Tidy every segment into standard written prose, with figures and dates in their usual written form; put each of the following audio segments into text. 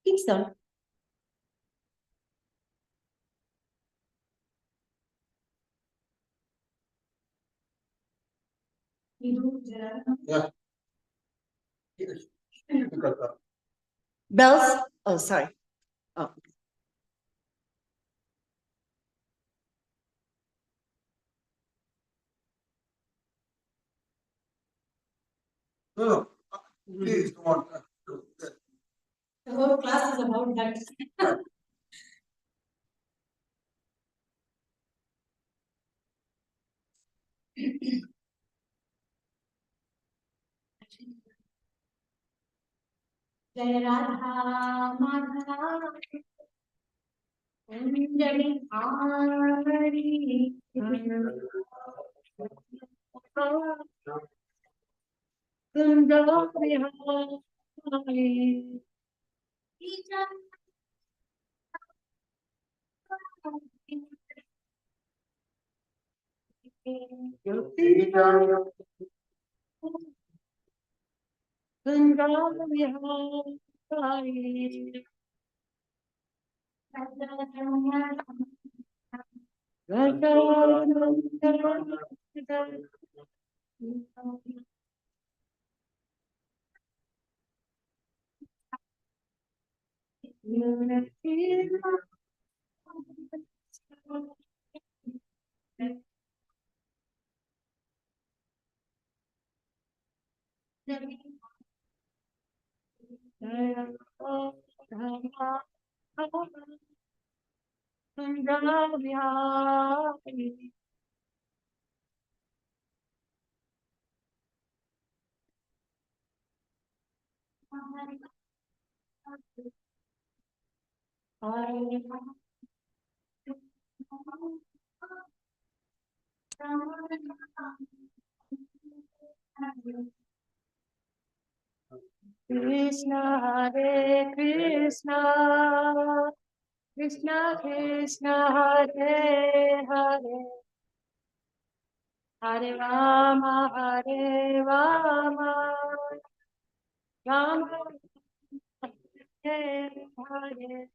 Kingston. Yeah. Bells. Oh, sorry. Oh. No, please don't. The whole class is about that. Jai Radha Madhava Anjali Hari Kunda Vihari Kunda Vihari Krishna Hare Krishna Krishna Krishna Hare Hare Hare Rama Hare Rama Rama Hare Hare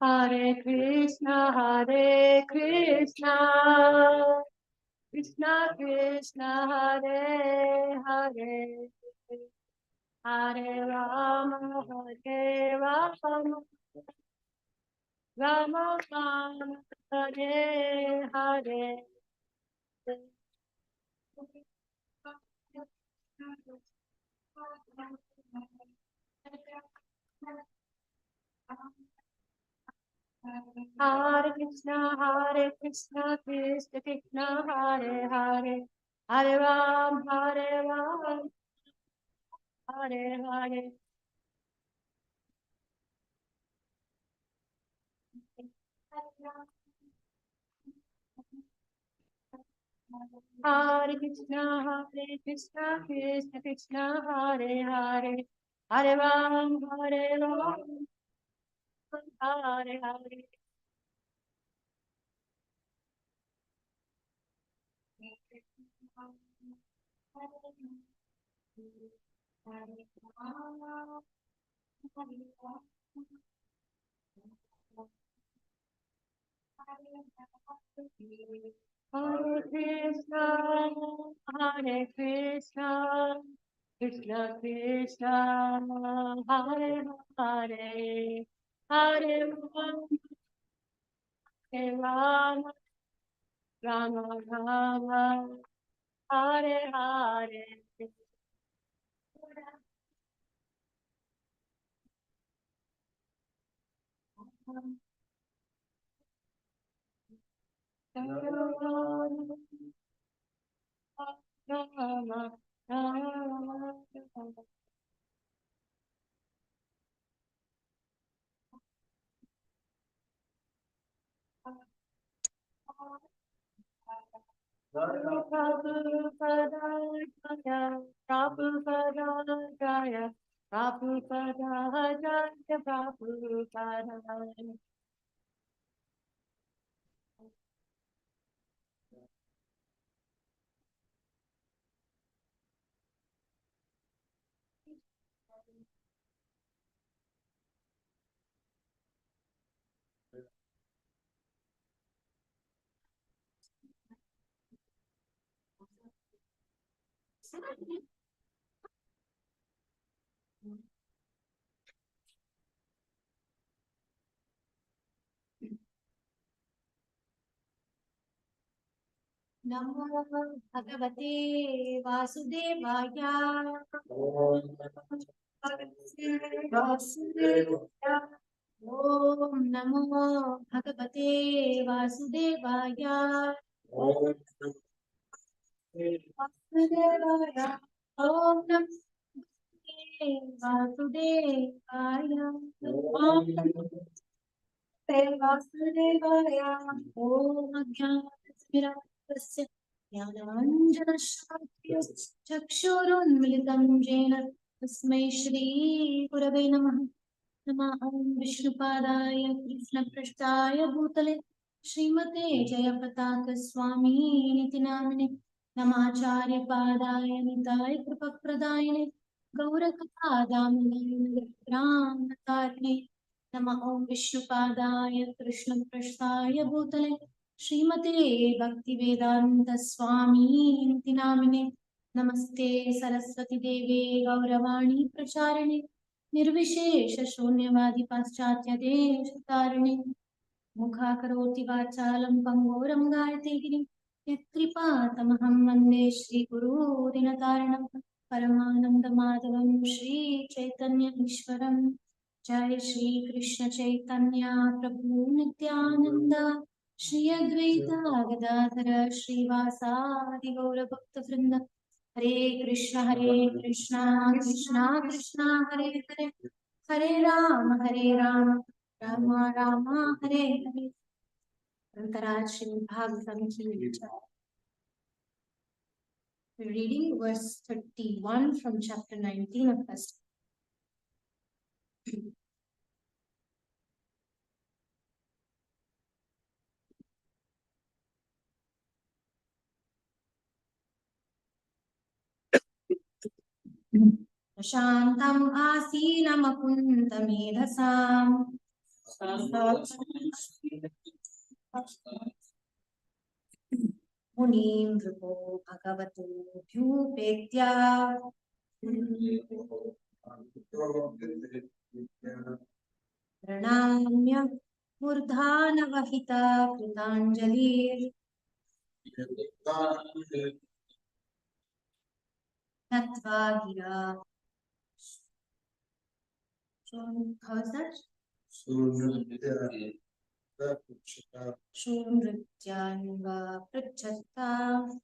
Hare Krishna Krishna Krishna Hare Hare Hare Rama Hare Rama Rama Rama Hare Hare Hare Krishna Krishna Krishna Hare Hare Hare Ram Hare Hare Hare Krishna Krishna Krishna Hare Hare Hare Ram Hare Hare Hare Krishna, Hare Krishna, Krishna Krishna, Hare Hare, Hare Rama, Rama Rama, Hare Hare. Rama, Rama, Namo Bhagavate Vasudevaya. Vasudevaya. Om Namo Bhagavate Vasudevaya. Vasudevaya. Om Namo Vasudevaya. Om Vasudevaya. Om Ajnanasmirasya Jnananjanashraya Chakshurunmilitam Jena Tasmai Shri Gurave Namah. नमः ॐ विष्णुपादाय कृष्णपृष्ठाय भूतले श्रीमते जयप्रताप स्वामिनिति नामिने नमाचार्यपादाय निताय कृपप्रदायिने गौरकथादामोदरामतारिणे नमः ॐ विष्णुपादाय कृष्णपृष्ठाय भूतले श्रीमते भक्तिवेदान्त स्वामिनिति नामिने नमस्ते सरस्वती देवे गौरवाणी प्रचारिणे निर्विशेष शून्यवादी पाश्चात्य देश तारिणे मुखाकरोति वाचालं पंगोरं गायते गिरिं यत्कृपातमहं वन्दे श्रीगुरो दिनतारिणं परमानन्दमाधवं श्रीचैतन्य ईश्वरं जय श्री कृष्ण चैतन्य प्रभु नित्यानंद श्री अद्वैता गदाधर श्रीवासादि गौरभक्तवृंद हरे कृष्णा कृष्णा कृष्णा हरे हरे हरे राम राम राम हरे हरे अंतराज श्रीमद् भागवतम की विचार reading verse 31 from chapter 19 of first. शान्तम् आसीनमकुन्तमेधसाम् मुनीं नृपो भगवतोऽभ्युपेत्या प्रणाम्य मूर्धानवहिता कृताञ्जलिर्नत्वा गिरा शूनृत्यान्वा पृच्छहात्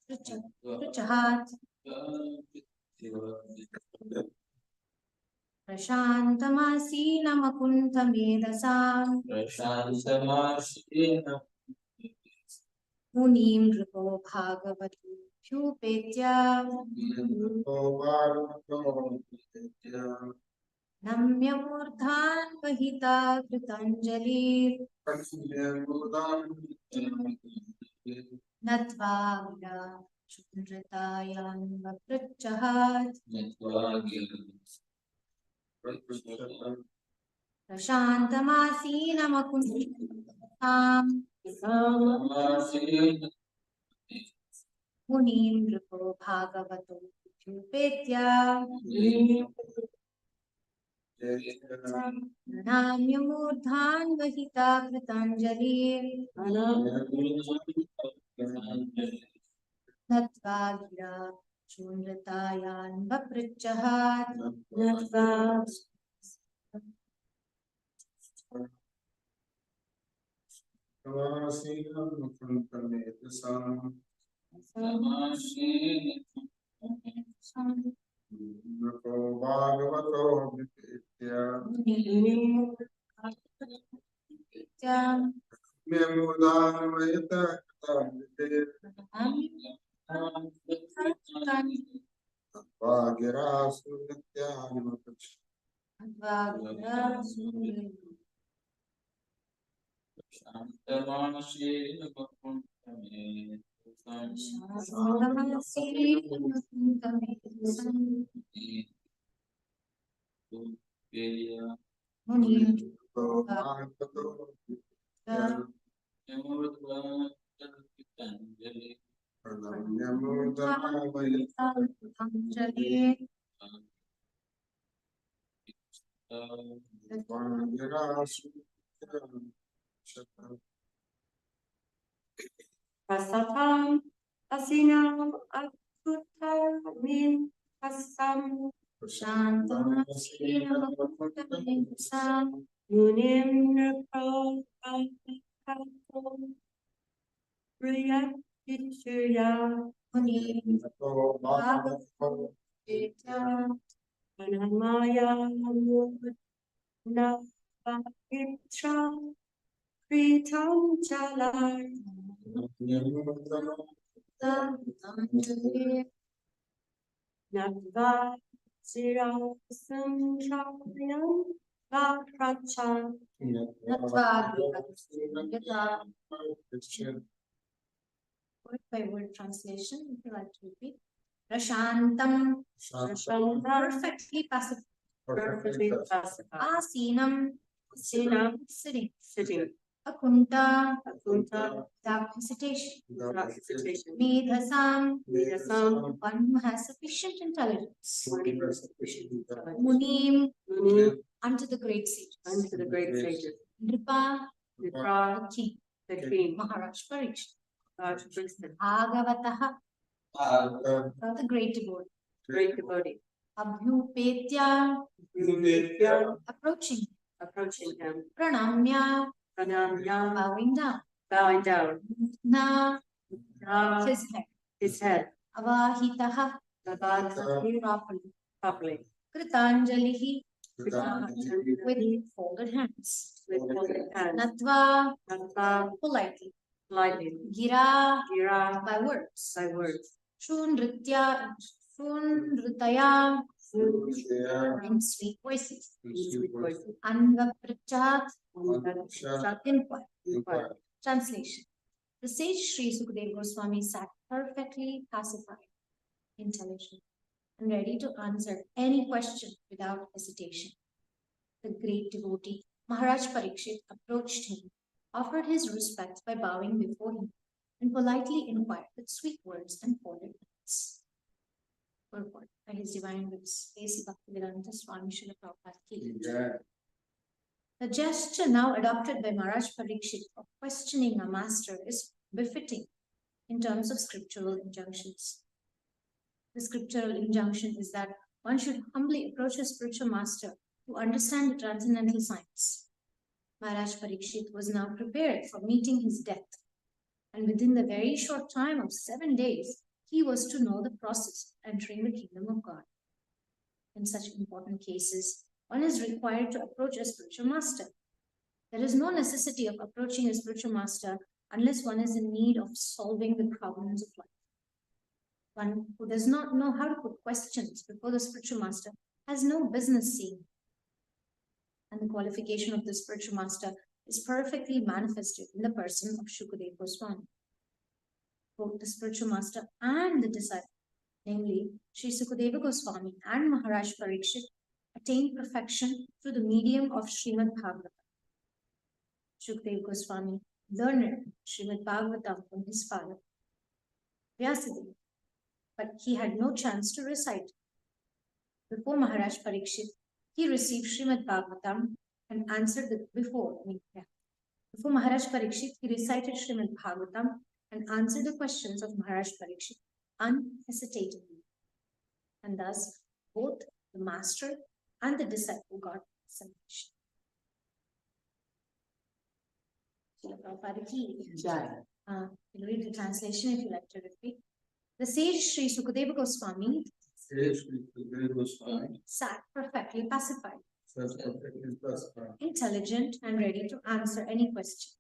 प्रशान्तमासीनमकुन्तमेधसाम् मुनीं नृपो भागवतोऽभ्युपेत्या नम्य मूर्धान्वहिता कृताञ्जलिर्नत्वा गिरा शूनृतायान्वपृच्छहात् प्रशान्तमासीनमकुन्तमेधसाम् मुनीं नृपो भागवतोऽभ्युपेत्या प्रणाम्य मूर्धान्वहिता कृताञ्जलिर्नत्वा गिरा शूनृतायान्वपृच्छहात् Prasatam asinam akutamin asam shantam asinam akutamin asam munim nirpal akato priyatichuya munim bhagavato vita anamaya mudna pakitra Pritam Jalar Nava Zira Sanchayam Vakracha Word by word translation, if you like to repeat. Prashantam, perfectly pacified. Perfectly pacified. Asinam, sitting. Akunta, without hesitation. Medhasam, one who has sufficient intelligence. Munim, unto the great sages. Nripa, the king. Maharaj Parikshit. Bhagavataha, the great devotee. Abhyupetya, approaching him. Pranamya, bowing down. Na, his head. Avahitaha, properly. Kritanjalihi, with folded hands. Natva, politely. Gira, by words. Shunritya, in sweet voices. Anvaprachat, inquire. Translation. The sage Sri Sukadeva Goswami sat perfectly pacified, intelligent, and ready to answer any question without hesitation. The great devotee, Maharaj Parikshit, approached him, offered his respects by bowing before him, and politely inquired with sweet words and folded hands. Purport by His Divine Grace, A.C. Bhaktivedanta Swami Srila Prabhupada Ki. The gesture now adopted by Maharaj Parikshit of questioning a master is befitting in terms of scriptural injunctions. The scriptural injunction is that one should humbly approach a spiritual master to understand the transcendental science. Maharaj Parikshit was now prepared for meeting his death, and within the very short time of 7 days, he was to know the process of entering the kingdom of God. In such important cases, one is required to approach a spiritual master. There is no necessity of approaching a spiritual master unless one is in need of solving the problems of life. One who does not know how to put questions before the spiritual master has no business seeing. And the qualification of the spiritual master is perfectly manifested in the person of Shukadeva Goswami. Both the spiritual master and the disciple, namely Sri Sukadeva Goswami and Maharaj Parikshit, attained perfection through the medium of Srimad Bhagavatam. Shukadeva Goswami learned Srimad Bhagavatam from his father, Vyasadeva, but he had no chance to recite. Before Maharaj Parikshit, he received Srimad Bhagavatam and answered before Maharaj Parikshit, he recited Srimad Bhagavatam and answered the questions of Maharaj Parikshit unhesitatingly. And thus, both the master and the disciple got salvation. We'll read the translation if you like to repeat. The sage Sri Sukadeva Goswami sat perfectly pacified, intelligent, and ready to answer any question.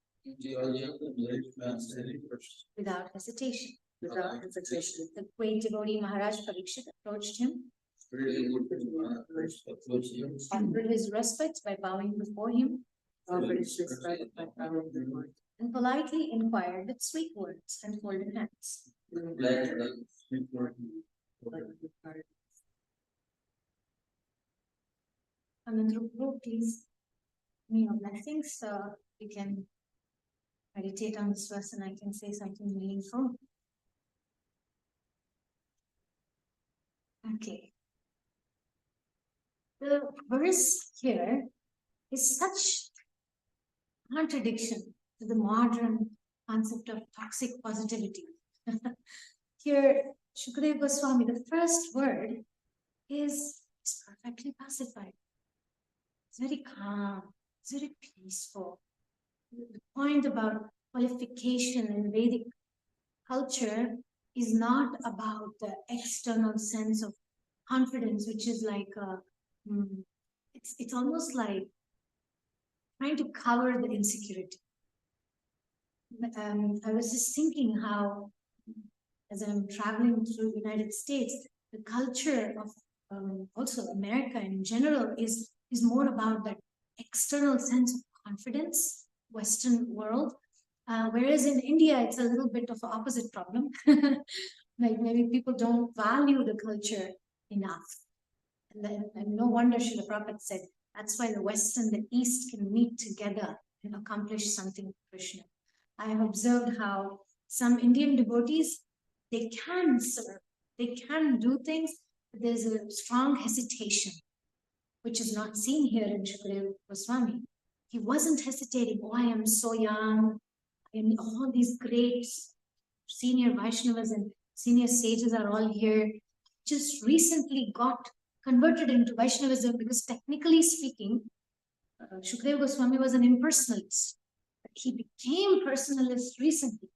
without hesitation. The great devotee Maharaj Parikshit approached him, offered his respects by bowing before him, and politely inquired with sweet words and folded hands. Amindra, please, me your blessings so we can meditate on this verse and I can say something meaningful. Okay. The verse here is such contradiction to the modern concept of toxic positivity. Here, Shukadeva Goswami, the first word is perfectly pacified. It's very calm, it's very peaceful. The point about qualification in Vedic culture is not about the external sense of confidence, which is like it's almost like trying to cover the insecurity. I was just thinking how, as I'm traveling through the United States, the culture of also America in general is more about that external sense of confidence, Western world. Whereas in India, it's a little bit of an opposite problem. Like maybe people don't value the culture enough. And no wonder Srila Prabhupada said, that's why the West and the East can meet together and accomplish something for Krishna. I have observed how some Indian devotees, they can serve, they can do things, but there's a strong hesitation, which is not seen here in Shukadeva Goswami. He wasn't hesitating, oh, I am so young, and all these great senior Vaishnavas and senior sages are all here. Just recently got converted into Vaishnavism because technically speaking, Shukadeva Goswami was an impersonalist. But he became personalist recently.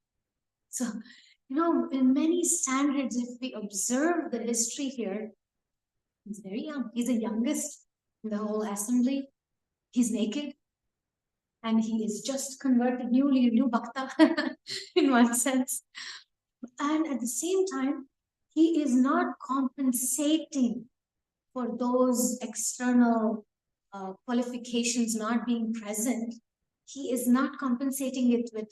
So, you know, in many standards, if we observe the history here, he's very young. He's the youngest in the whole assembly. He's naked. And he is just converted newly, a new bhakta in one sense. And at the same time, he is not compensating for those external qualifications not being present. He is not compensating it with,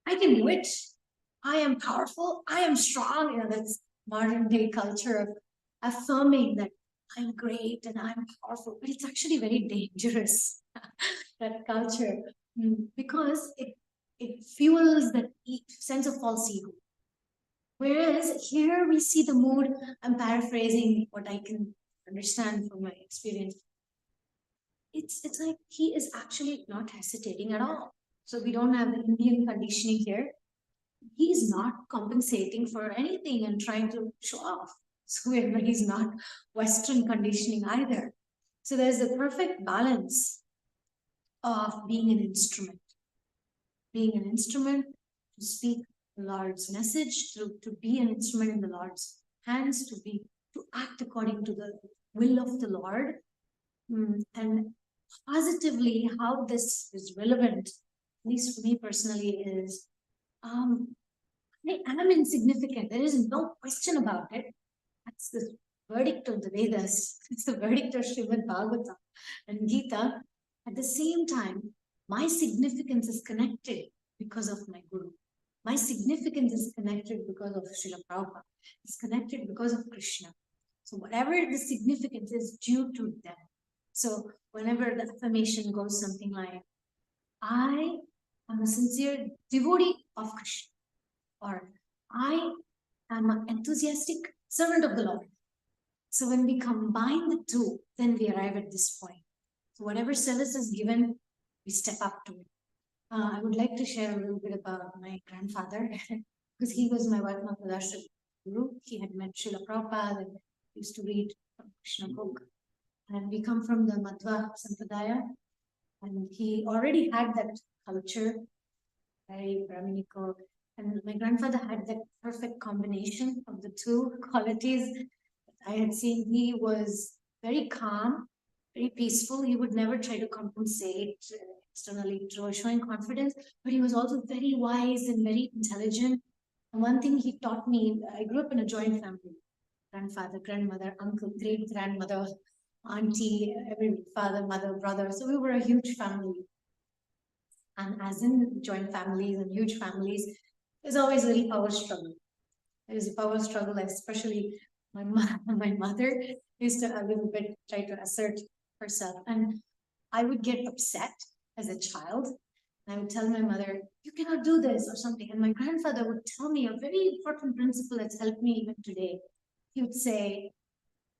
I can do it. I am powerful. I am strong. You know, that's modern day culture of affirming that I'm great and I'm powerful. But it's actually very dangerous, that culture, because it fuels that sense of false ego. Whereas here we see the mood, I'm paraphrasing what I can understand from my experience. It's like he is actually not hesitating at all. So we don't have the Indian conditioning here. He's not compensating for anything and trying to show off. So he's not Western conditioning either. So there's a perfect balance of being an instrument. Being an instrument to speak the Lord's message, to be an instrument in the Lord's hands, to act according to the will of the Lord. And positively, how this is relevant, at least for me personally, is I am insignificant. There is no question about it. That's the verdict of the Vedas. It's the verdict of Srimad Bhagavatam and Gita. At the same time, my significance is connected because of my Guru. My significance is connected because of Srila Prabhupada. It's connected because of Krishna. So whatever the significance is due to them. So whenever the affirmation goes something like, I am a sincere devotee of Krishna, or I am an enthusiastic servant of the Lord. So when we combine the two, then we arrive at this point. So whatever service is given, we step up to it. I would like to share a little bit about my grandfather, because he was my Vatma Pradashra guru. He had met Srila Prabhupada and used to read Krishna book. And we come from the Madhva Sampradaya, and he already had that culture, very Brahminical. And my grandfather had that perfect combination of the two qualities I had seen. He was very calm, very peaceful. He would never try to compensate externally showing confidence, but he was also very wise and very intelligent. And one thing he taught me, I grew up in a joint family, grandfather, grandmother, uncle, great grandmother, auntie, every father, mother, brother. So we were a huge family. And as in joint families and huge families, there's always a little power struggle. There is a power struggle, especially my mother used to a little bit try to assert herself. And I would get upset as a child. I would tell my mother, you cannot do this or something. And my grandfather would tell me a very important principle that's helped me even today. He would say,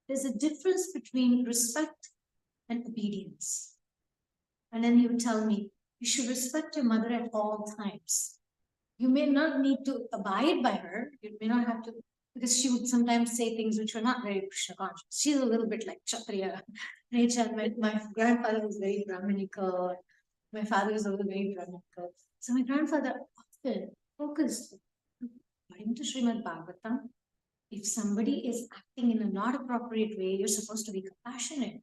there's a difference between respect and obedience. And then he would tell me, you should respect your mother at all times. You may not need to abide by her. You may not have to, because she would sometimes say things which were not very Krishna conscious. She's a little bit like Kshatriya nature. My grandfather was very Brahminical. My father was also very Brahminical. So my grandfather often focused, according to Srimad Bhagavatam, if somebody is acting in a not appropriate way, you're supposed to be compassionate.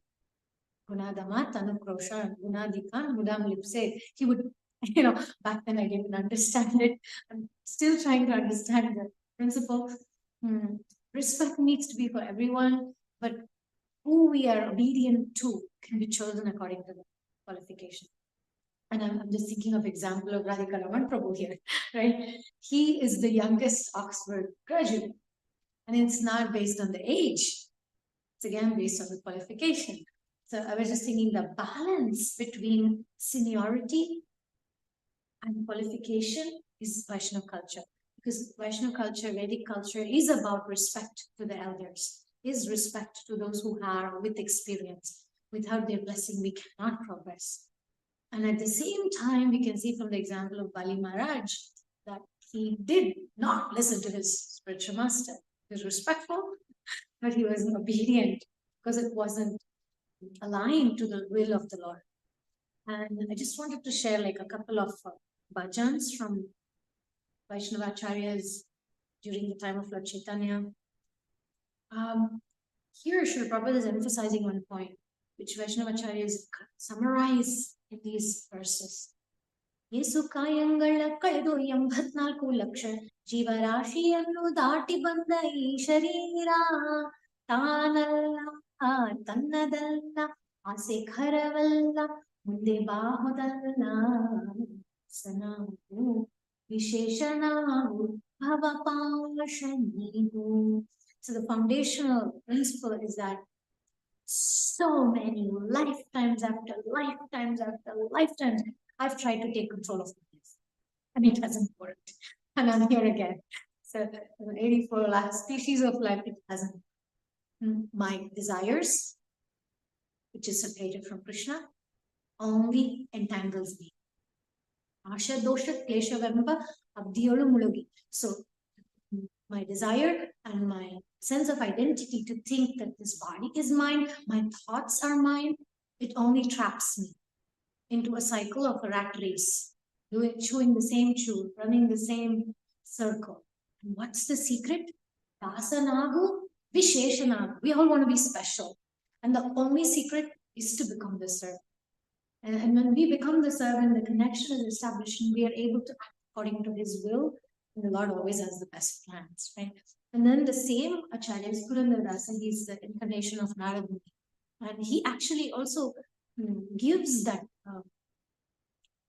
Gunadama, Tanukrosha, Gunadikan, Mudam Lipse. He would, back then I didn't understand it. I'm still trying to understand the principle. Respect needs to be for everyone, but who we are obedient to can be chosen according to the qualification. And I'm just thinking of example of Radhika Raman Prabhu here, right? He is the youngest Oxford graduate. And it's not based on the age. It's again based on the qualification. So I was just thinking the balance between seniority and qualification is Vaishnava culture. Because Vaishnava culture, Vedic culture is about respect to the elders, is respect to those who are with experience. Without their blessing, we cannot progress. And at the same time, we can see from the example of Bali Maharaj that he did not listen to his spiritual master. He was respectful, but he wasn't obedient because it wasn't aligned to the will of the Lord. And I just wanted to share like a couple of bhajans from Vaishnavacharyas during the time of Lord Chaitanya. Here, Srila Prabhupada is emphasizing one point, which Vaishnavacharyas summarize in these verses. Yesu Kayangala Kaldo Yambatnaku Laksha Jivarashi Anu Dati Banda Sharira Tanalla Tannadalla Ase Kharavalla Munde Bahudalla Sanamu Visheshanamu Bhavapashanihu. So the foundational principle is that so many lifetimes after lifetimes after lifetimes, I've tried to take control of my life and it hasn't worked. And I'm here again. So 84 lakh species of life, it hasn't. My desires, which is separated from Krishna, only entangles me. Asha dosha klesha vemba abdiyolu mulugi. So my desire and my sense of identity to think that this body is mine, my thoughts are mine, it only traps me into a cycle of a rat race, chewing the same chew, running the same circle. And what's the secret? Dasanagu, Visheshanagu. We all want to be special. And the only secret is to become the servant. And when we become the servant, the connection is established and we are able to act according to his will. And the Lord always has the best plans, right? And then the same Acharya is Purandaradasa, he's the incarnation of Narada Muni. And he actually also gives that.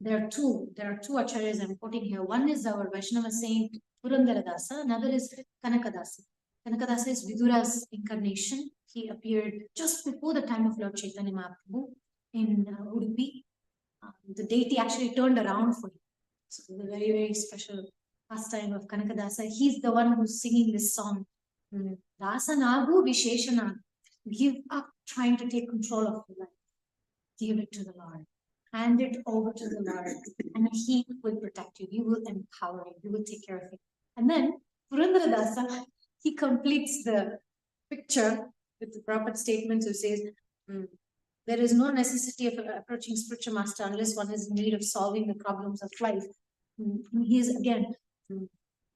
There are two Acharyas I'm quoting here. One is our Vaishnava saint Purandaradasa, another is Kanakadasa. Kanakadasa is Vidura's incarnation. He appeared just before the time of Lord Chaitanya Mahaprabhu in Udupi. The deity actually turned around for him. So it was a very, very special pastime of Kanakadasa. He's the one who's singing this song. Dasanagu Visheshanagu. Give up trying to take control of your life. Give it to the Lord. Hand it over to the Lord. And he will protect you. He will empower you. He will take care of you. And then Purandaradasa, he completes the picture with the proper statements who says, there is no necessity of approaching spiritual master unless one is in need of solving the problems of life. He is again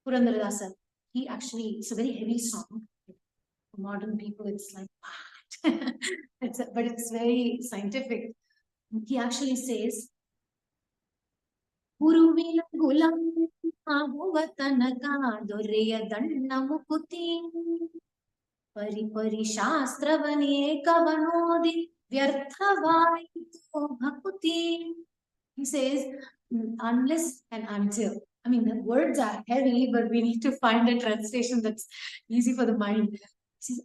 Purandaradasa. He actually, it's a very heavy song. For modern people, it's like what? But it's very scientific. He actually says, ಗುರುವಿನ ಗುಲಾಮ ಆಗುವ ತನಕ ದೊರೆಯ ದಂಡ ಮುಕುತಿ ಪರಿ ಶಾಸ್ತ್ರವನೇಕವನೋದಿ ವ್ಯರ್ಥವಾಯಿತು ಭಕುತಿ. He says, unless and until. I mean, the words are heavy, but we need to find a translation that's easy for the mind. He says,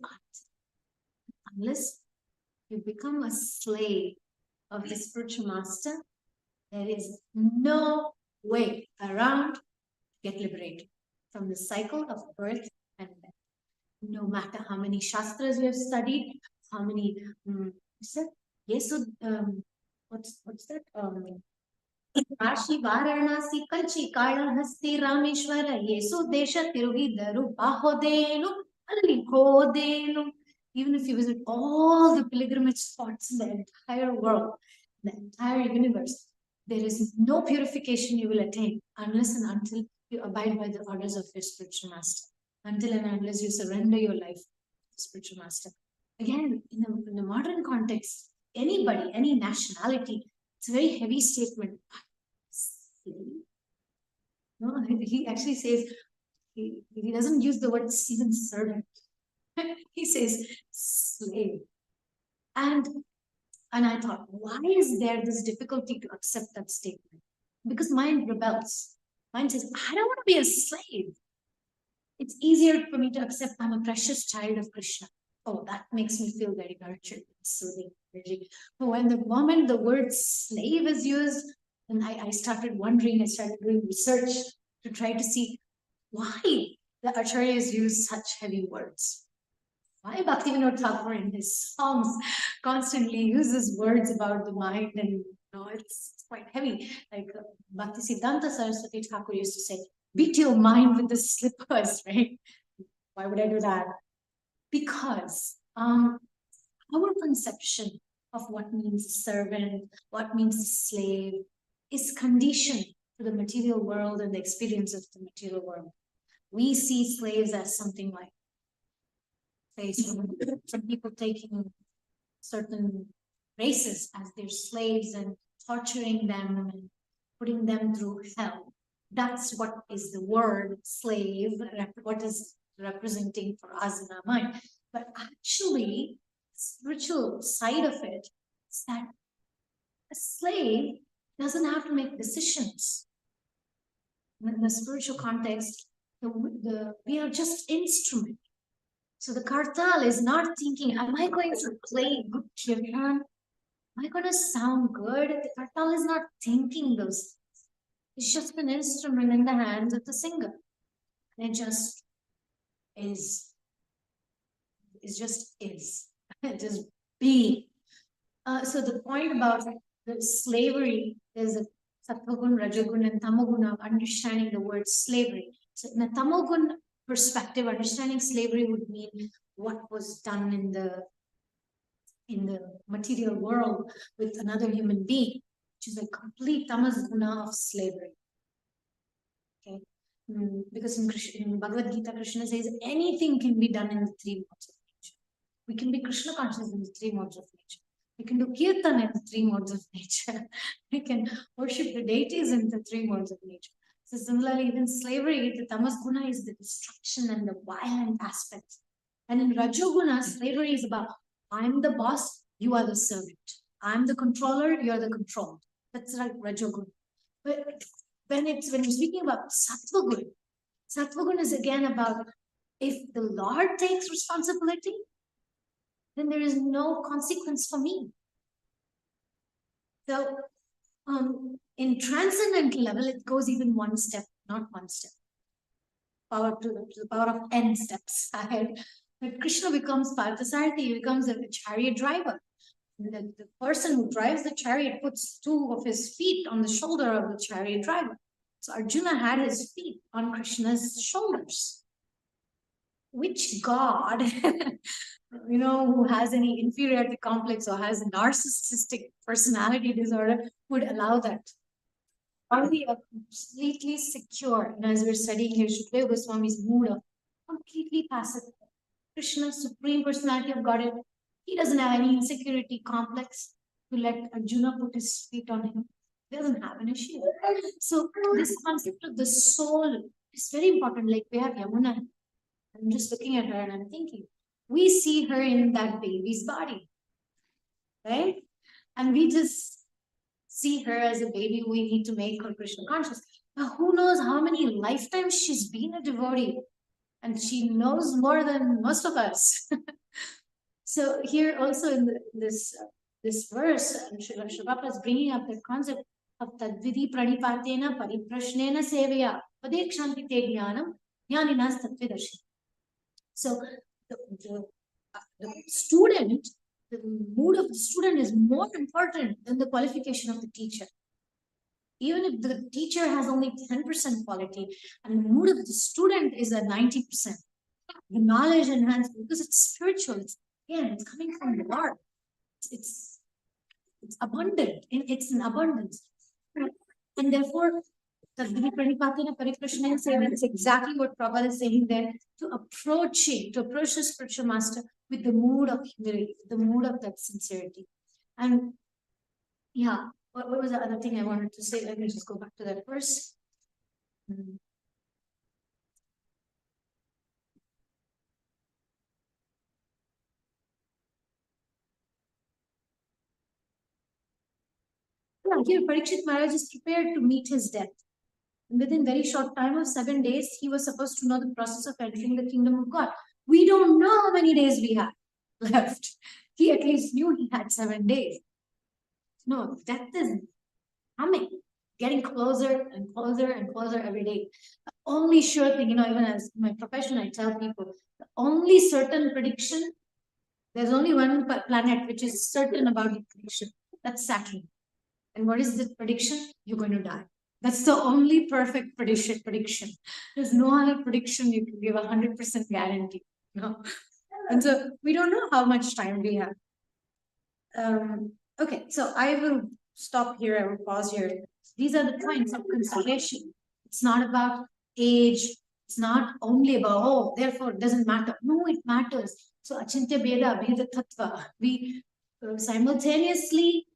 unless you become a slave of the spiritual master, there is no way around to get liberated from the cycle of birth and death. No matter how many shastras you have studied, how many, what's that? Kashi Varanasi Kanchi Kalahasti Rameshwara ಯೇಸು ದೇಶ ತಿರುಗಿದರು ಬಾಹೋದೇನು ಅಲ್ಲಿ ಹೋದೇನು. Even if you visit all the pilgrimage spots in the entire world, the entire universe, there is no purification you will attain unless and until you abide by the orders of your spiritual master, until and unless you surrender your life to the spiritual master. Again, in the modern context, anybody, any nationality, it's a very heavy statement. No, he actually says, he doesn't use the word even servant. He says slave. And I thought, why is there this difficulty to accept that statement? Because mind rebels. Mind says, I don't want to be a slave. It's easier for me to accept I'm a precious child of Krishna. Oh, that makes me feel very nurtured, soothing energy. But when the moment the word slave is used, and I started wondering, I started doing research to try to see why the acharyas use such heavy words. Why Bhaktivinoda Thakur in his songs constantly uses words about the mind, and it's quite heavy. Like Bhaktisiddhanta Saraswati Thakur used to say, beat your mind with the slippers, right? Why would I do that? Because our conception of what means servant, what means slave, is conditioned to the material world and the experience of the material world. We see slaves as something like, say, some people taking certain races as their slaves and torturing them and putting them through hell. That's what is the word slave, what is representing for us in our mind. But actually, the spiritual side of it is that a slave doesn't have to make decisions. In the spiritual context, we are just instrument. So the kartal is not thinking, am I going to play good kirtan? Am I going to sound good? The kartal is not thinking those things. It's just an instrument in the hands of the singer. And it just is. It just is. It just be. So the point about the slavery, there's a sattvagun, rajagun, and tamagun of understanding the word slavery. So in a tamagun perspective, understanding slavery would mean what was done in the material world with another human being, which is a complete tamas guna of slavery. Okay, because in Bhagavad Gita, Krishna says anything can be done in the three modes of nature. We can be Krishna conscious in the three modes of nature. We can do kirtan in the three modes of nature. We can worship the deities in the three modes of nature. So similarly, even slavery, the tamas guna is the destruction and the violent aspects. And in rajoguna, slavery is about, I'm the boss, you are the servant. I'm the controller, you're the controlled. That's like rajoguna. But when you're speaking about sattvagun is again about, if the Lord takes responsibility, then there is no consequence for me. So in transcendental level, it goes even one step, not one step. Power to the power of n steps ahead. But Krishna becomes Parthasarathi, he becomes a chariot driver. The person who drives the chariot puts two of his feet on the shoulder of the chariot driver. So Arjuna had his feet on Krishna's shoulders. Which God, who has any inferiority complex or has a narcissistic personality disorder would allow that? Are we completely secure? And as we're studying here, Shukadeva Goswami's mood of completely passive. Krishna, Supreme Personality of Godhead, he doesn't have any insecurity complex to let Arjuna put his feet on him. doesn't have an issue. So this concept of the soul is very important. Like we have Yamuna. I'm just looking at her and I'm thinking, we see her in that baby's body, right? And we just see her as a baby. We need to make her Krishna conscious. But who knows how many lifetimes she's been a devotee, and she knows more than most of us. So here also in this verse, Srila Prabhupada is bringing up the concept of tadvidi pranipatena pariprashnena sevaya padekshanti te jnanam jnaninas tattvidarshi. So the student, the mood of the student is more important than the qualification of the teacher. Even if the teacher has only 10% quality and the mood of the student is at 90%, the knowledge enhanced because it's spiritual. It's coming from the Lord. It's abundant. It's an abundance. And therefore, it's exactly what Prabhupada is saying there, to approach the spiritual master with the mood of humility, the mood of that sincerity. And yeah, what was the other thing I wanted to say? Let me just go back to that verse. Yeah, here Parikshit Maharaj is prepared to meet his death. And within very short time of 7 days, he was supposed to know the process of entering the kingdom of God. We don't know how many days we have left. He at least knew he had 7 days. No, death is coming, getting closer and closer and closer every day. The only sure thing, even as my profession, I tell people, the only certain prediction, there's only one planet which is certain about the prediction. That's Saturn. And what is the prediction? You're going to die. That's the only perfect prediction. There's no other prediction you can give 100% guarantee. No. And so we don't know how much time we have. Okay, so I will stop here. I will pause here. These are the points of consideration. It's not about age. It's not only about, therefore it doesn't matter. No, it matters. So achintya beda, beda tattva. We simultaneously,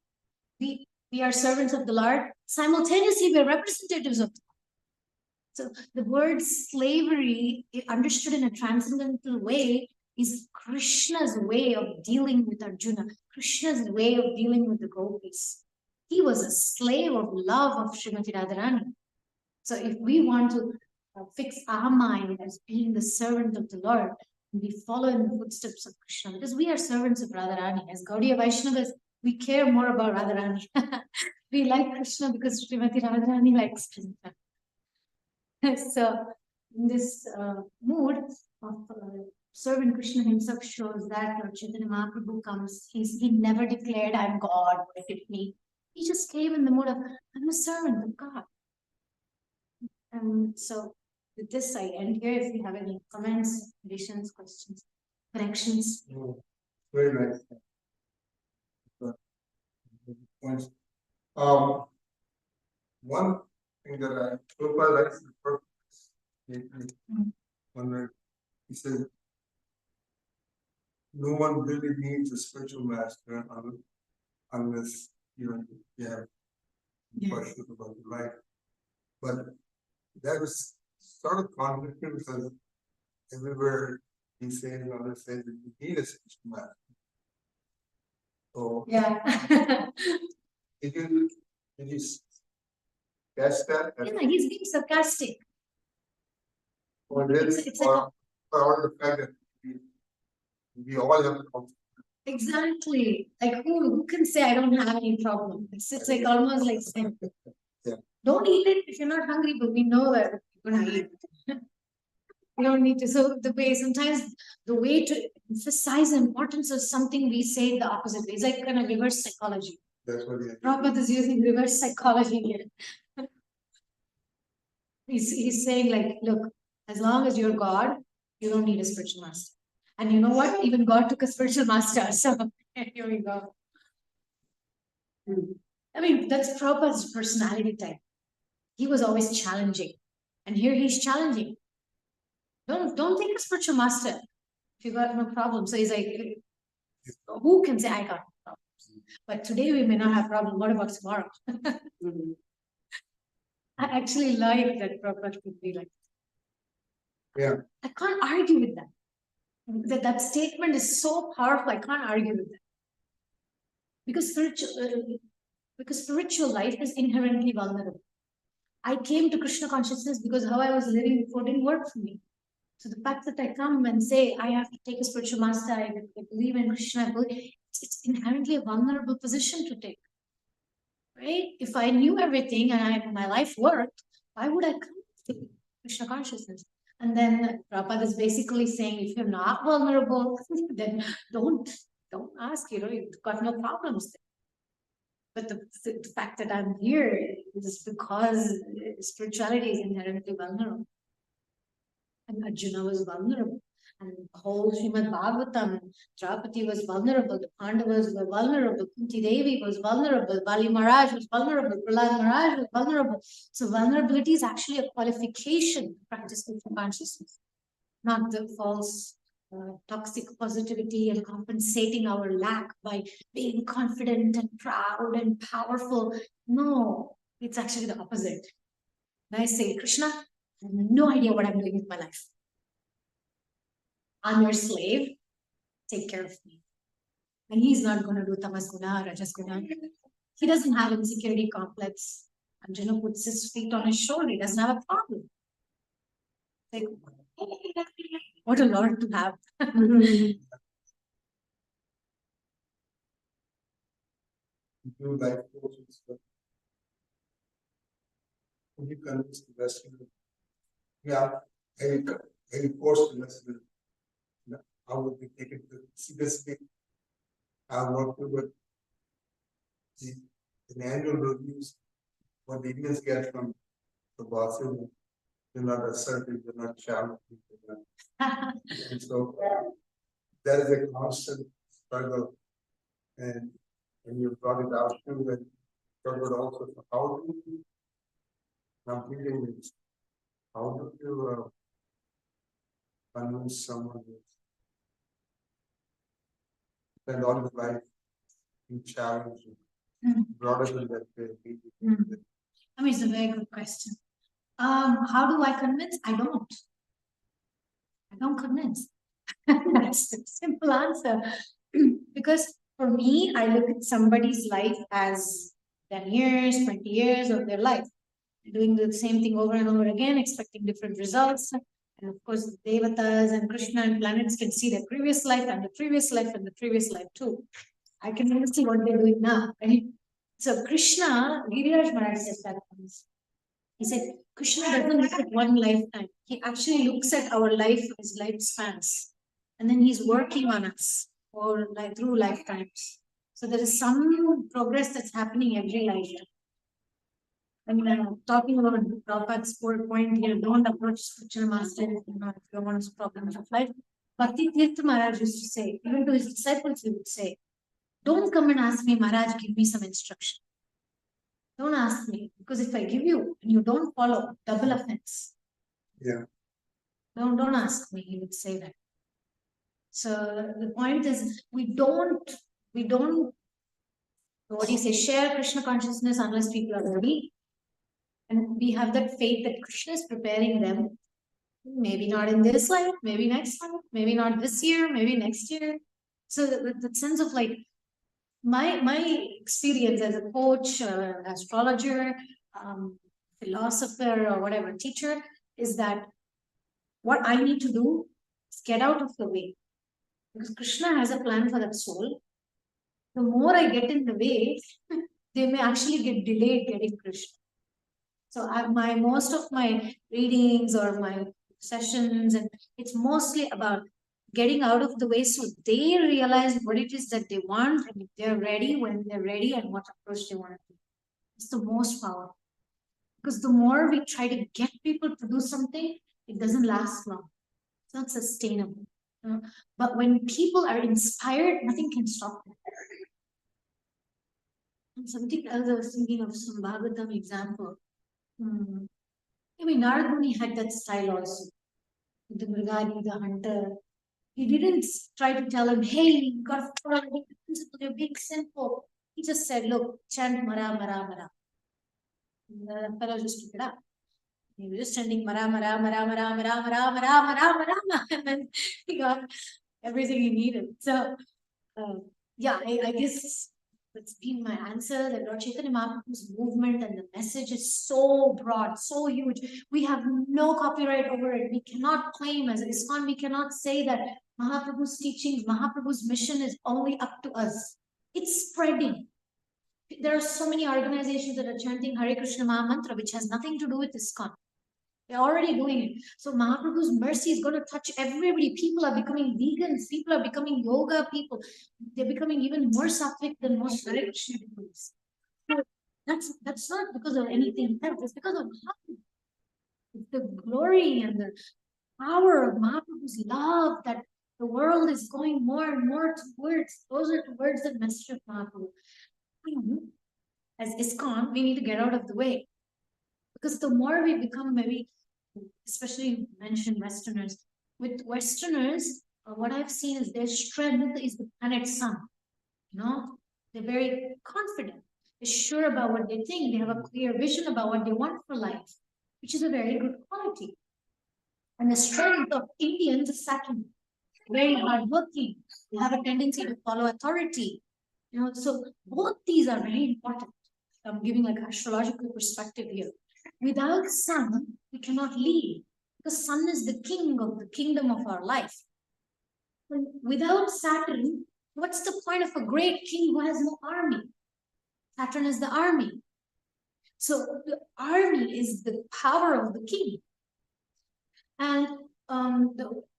we are servants of the Lord. Simultaneously, we are representatives of the Lord. So the word slavery, understood in a transcendental way, is Krishna's way of dealing with Arjuna, Krishna's way of dealing with the gopis. He was a slave of love of Srimati Radharani. So if we want to fix our mind as being the servant of the Lord, we follow in the footsteps of Krishna, because we are servants of Radharani. As Gaudiya Vaishnavas, we care more about Radharani. We like Krishna because Srimati Radharani likes Krishna. So in this mood of serving Krishna himself shows that Lord Chaitanya Mahaprabhu comes, he never declared, I'm God, worship me. He just came in the mood of, I'm a servant of God. And so with this, I end here. If you have any comments, additions, questions, corrections. Very nice. Points. One thing that I Prabhupada likes the purpose. Wondering, he said, no one really needs a spiritual master unless you have questions about the life. But that was sort of contradictory because everywhere he says, others say that you need a spiritual master. So Yeah. did you catch that? Yeah, he's being sarcastic. Or this, It's or the fact that we all have a conflict. Exactly. Like who can say I don't have any problem? It's like almost like saying, don't eat it if you're not hungry, but we know that you're gonna eat it. We don't need to. So sometimes the way to emphasize the importance of something, we say the opposite way. It's like kind of reverse psychology. That's what he Prabhupada is using reverse psychology here. He's saying like, look, as long as you're God, you don't need a spiritual master. And you know what? Even God took a spiritual master. So here we go. I mean, that's Prabhupada's personality type. He was always challenging. And here he's challenging. Don't take a spiritual master if you got no problem. So he's like, who can say I got no problems? But today we may not have problem. What about tomorrow? I actually like that Prabhupada could be like. Yeah. I can't argue with that. That statement is so powerful. I can't argue with that. Because spiritual life is inherently vulnerable. I came to Krishna consciousness because how I was living before didn't work for me. So the fact that I come and say I have to take a spiritual master, I believe in Krishna, it's inherently a vulnerable position to take. Right? If I knew everything and my life worked, why would I come to Krishna consciousness? And then Prabhupada is basically saying, if you're not vulnerable, then don't ask, you've got no problems there. But the fact that I'm here is because spirituality is inherently vulnerable. And Arjuna was vulnerable. And the whole Srimad Bhagavatam, Draupadi was vulnerable, the Pandavas were vulnerable, Kunti Devi was vulnerable, Bali Maharaj was vulnerable, Prahlad Maharaj was vulnerable. So vulnerability is actually a qualification to practice Krishna consciousness, not the false toxic positivity and compensating our lack by being confident and proud and powerful. No, it's actually the opposite. And I say, Krishna, I have no idea what I'm doing with my life. I'm your slave. Take care of me. And he's not going to do tamas guna, rajas guna. He doesn't have insecurity complex. Arjuna puts his feet on his shoulder. He doesn't have a problem. Like, what a Lord to have. Do life coaches, but when you convince the Western, yeah, any course the Western, how would we take it seriously? I'll work with the annual reviews, what the Indians get from the bosses, they're not assertive, they're not challenging. And so that is a constant struggle. And you brought it out too, that struggle also for how do you, I'm thinking this, how do you convince someone to spend all their life in challenge, broader than that they need. I mean, it's a very good question. How do I convince? I don't convince. That's the simple answer. Because for me, I look at somebody's life as 10 years, 20 years of their life, doing the same thing over and over again, expecting different results. And of course, the Devatas and Krishna and planets can see their previous life and the previous life and the previous life too. I can even see what they're doing now, right? So Krishna, Giriraj Maharaj says that once. He said, Krishna doesn't look at one lifetime. He actually looks at our life as lifespans. And then he's working on us or like through lifetimes. So there is some progress that's happening every lifetime. And talking about Prabhupada's point here, don't approach spiritual master if you don't want to problems of life. Bhakti Tirtha Maharaj used to say, even to his disciples, he would say, don't come and ask me, Maharaj, give me some instruction. Don't ask me, because if I give you and you don't follow, double offense. Yeah. Don't ask me, he would say that. So the point is, we don't, what do you say, share Krishna consciousness unless people are ready. And we have that faith that Krishna is preparing them. Maybe not in this life, maybe next life, maybe not this year, maybe next year. So the sense of like, my experience as a coach, astrologer, philosopher, or whatever teacher is that what I need to do is get out of the way, because Krishna has a plan for that soul. The more I get in the way, they may actually get delayed getting Krishna. So most of my readings or my sessions, and it's mostly about getting out of the way so they realize what it is that they want, and if they're ready, when they're ready, and what approach they want to do. It's the most powerful. Because the more we try to get people to do something, it doesn't last long. It's not sustainable. But when people are inspired, nothing can stop them. And something else I was thinking of, some Bhagavatam example. I mean, Narad Muni had that style also. The Mrigadi, the hunter. He didn't try to tell him, hey, you got to follow the principle, you're being simple. He just said, look, chant Mara, Mara, Mara. And the fellow just took it up. He was just chanting Mara, Mara, Mara, Mara, Mara, Mara, Mara, Mara, Mara, and then he got everything he needed. So, yeah, I guess that's been my answer. That Lord Chaitanya Mahaprabhu's movement and the message is so broad, so huge. We have no copyright over it. We cannot claim as ISKCON, we cannot say that Mahaprabhu's teachings, Mahaprabhu's mission is only up to us. It's spreading. There are so many organizations that are chanting Hare Krishna Maha Mantra, which has nothing to do with ISKCON. They're already doing it. So Mahaprabhu's mercy is going to touch everybody. People are becoming vegans. People are becoming yoga people. They're becoming even more sattvic than most Hare Krishna people. So that's not because of anything else. It's because of the glory and the power of Mahaprabhu's love that the world is going more and more towards. Those are the words that message of Mahaprabhu. As ISKCON, we need to get out of the way. Because the more we become, maybe, especially mentioned Westerners, with Westerners, what I've seen is their strength is the planet sun. You know, they're very confident. They're sure about what they think. They have a clear vision about what they want for life, which is a very good quality. And the strength of Indians is Saturn. Very hardworking. They have a tendency to follow authority. You know, so both these are very important. I'm giving like astrological perspective here. Without sun, we cannot lead, because sun is the king of the kingdom of our life. Without Saturn, what's the point of a great king who has no army? Saturn is the army. So the army is the power of the king. And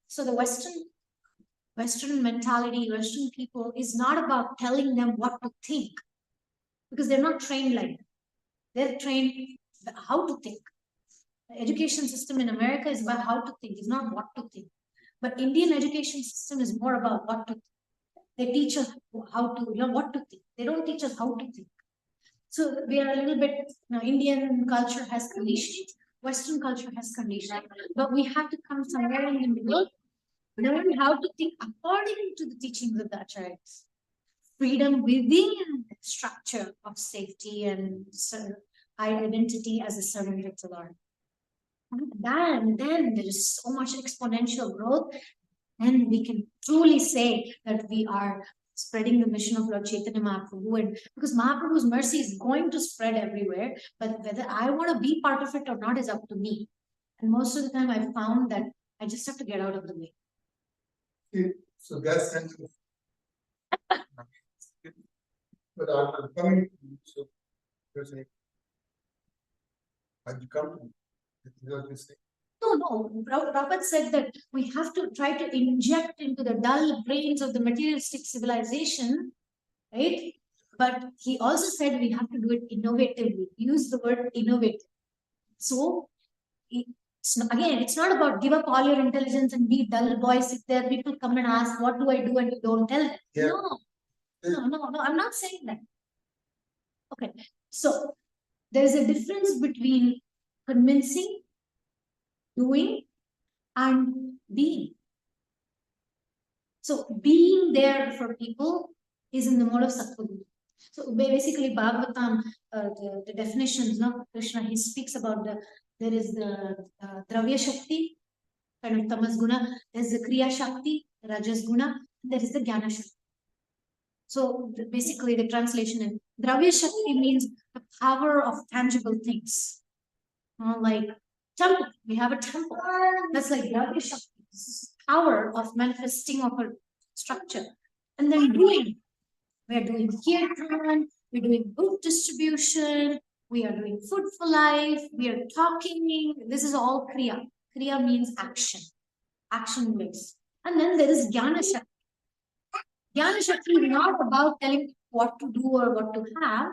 so the Western mentality, Western people is not about telling them what to think, because they're not trained like that. They're trained how to think. The education system in America is about how to think, it's not what to think. But Indian education system is more about what to think. They teach us how to, what to think. They don't teach us how to think. So we are a little bit, Indian culture has conditioned, Western culture has conditioned, but we have to come somewhere in the middle, learn how to think according to the teachings of the Acharyas. Freedom within the structure of safety and identity as a servant of the Lord. And then there is so much exponential growth, and we can truly say that we are spreading the mission of Lord Chaitanya Mahaprabhu. And because Mahaprabhu's mercy is going to spread everywhere, but whether I want to be part of it or not is up to me. And most of the time I found that I just have to get out of the way. Okay, so that's kind of. But I'm coming, so you're saying, have you come to? No. Prabhupada said that we have to try to inject into the dull brains of the materialistic civilization, right? But he also said we have to do it innovatively. Use the word innovative. So, it's not about give up all your intelligence and be dull boys. If there are people come and ask, what do I do? And you don't tell them. Yeah. No, I'm not saying that. Okay, so there's a difference between convincing, doing, and being. So being there for people is in the mode of Sattva-Guna. So basically Bhagavatam, the definitions, Krishna, he speaks about there is the Dravya Shakti, kind of Tamas Guna, there's the Kriya Shakti, Rajas Guna, there is the Jnana Shakti. So basically the translation is Dravya Shakti means the power of tangible things. Like temple, we have a temple. That's like Dravya Shakti, power of manifesting of a structure. And then doing, we are doing kirtan, we're doing book distribution, we are doing food for life, we are talking. This is all Kriya. Kriya means action, action-based. And then there is Jnana Shakti. Jnana Shakti is not about telling what to do or what to have.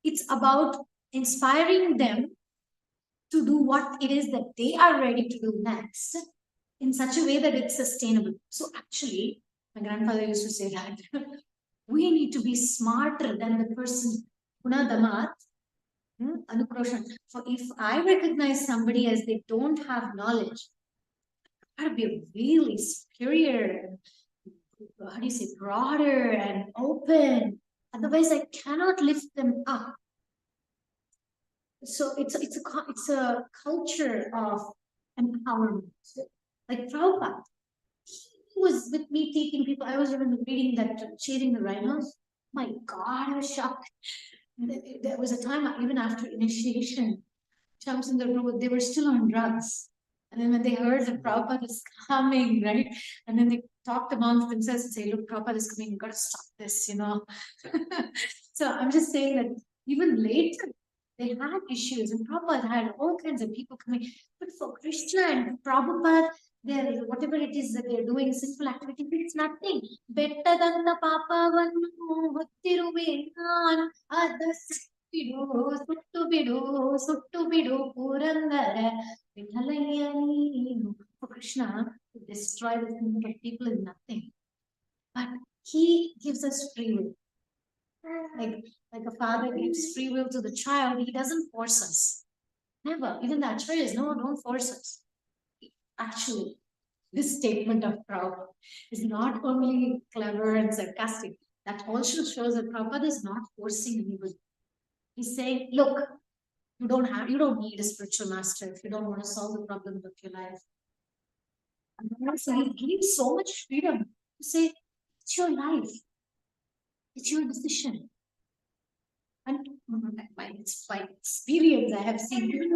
It's about inspiring them to do what it is that they are ready to do next in such a way that it's sustainable. So actually, my grandfather used to say that we need to be smarter than the person, Guna Damat, Anukroshan. So if I recognize somebody as they don't have knowledge, I gotta be really superior, how do you say, broader and open. Otherwise, I cannot lift them up. So it's a culture of empowerment. Like Prabhupada, he was with me taking people. I was even reading that Chasing the Rhinos. My God, I was shocked. There was a time even after initiation, Chums in the group, they were still on drugs. And then when they heard that Prabhupada is coming, right? And then they talked amongst themselves and say, look, Prabhupada is coming, you gotta stop this, you know. So I'm just saying that even later, they had issues, and Prabhupada had all kinds of people coming. But for Krishna and Prabhupada, they're whatever it is that they're doing, sinful activity, it's nothing. Bettadanna papavannu hottiruvenan ಸುಟ್ಟು ಬಿಡು ಪುರಂದರ ವಿಠಲಯ್ಯ ನೀನು. For Krishna to destroy the thinking of people is nothing, but he gives us free will. Like a father gives free will to the child, he doesn't force us. Never. Even the acharyas, no, don't force us. Actually, this statement of Prabhupada is not only clever and sarcastic, that also shows that Prabhupada is not forcing anybody. He's saying, look, you don't need a spiritual master if you don't want to solve the problems of your life. And so he gives so much freedom to say, it's your life. It's your decision. And by experience, I have seen, even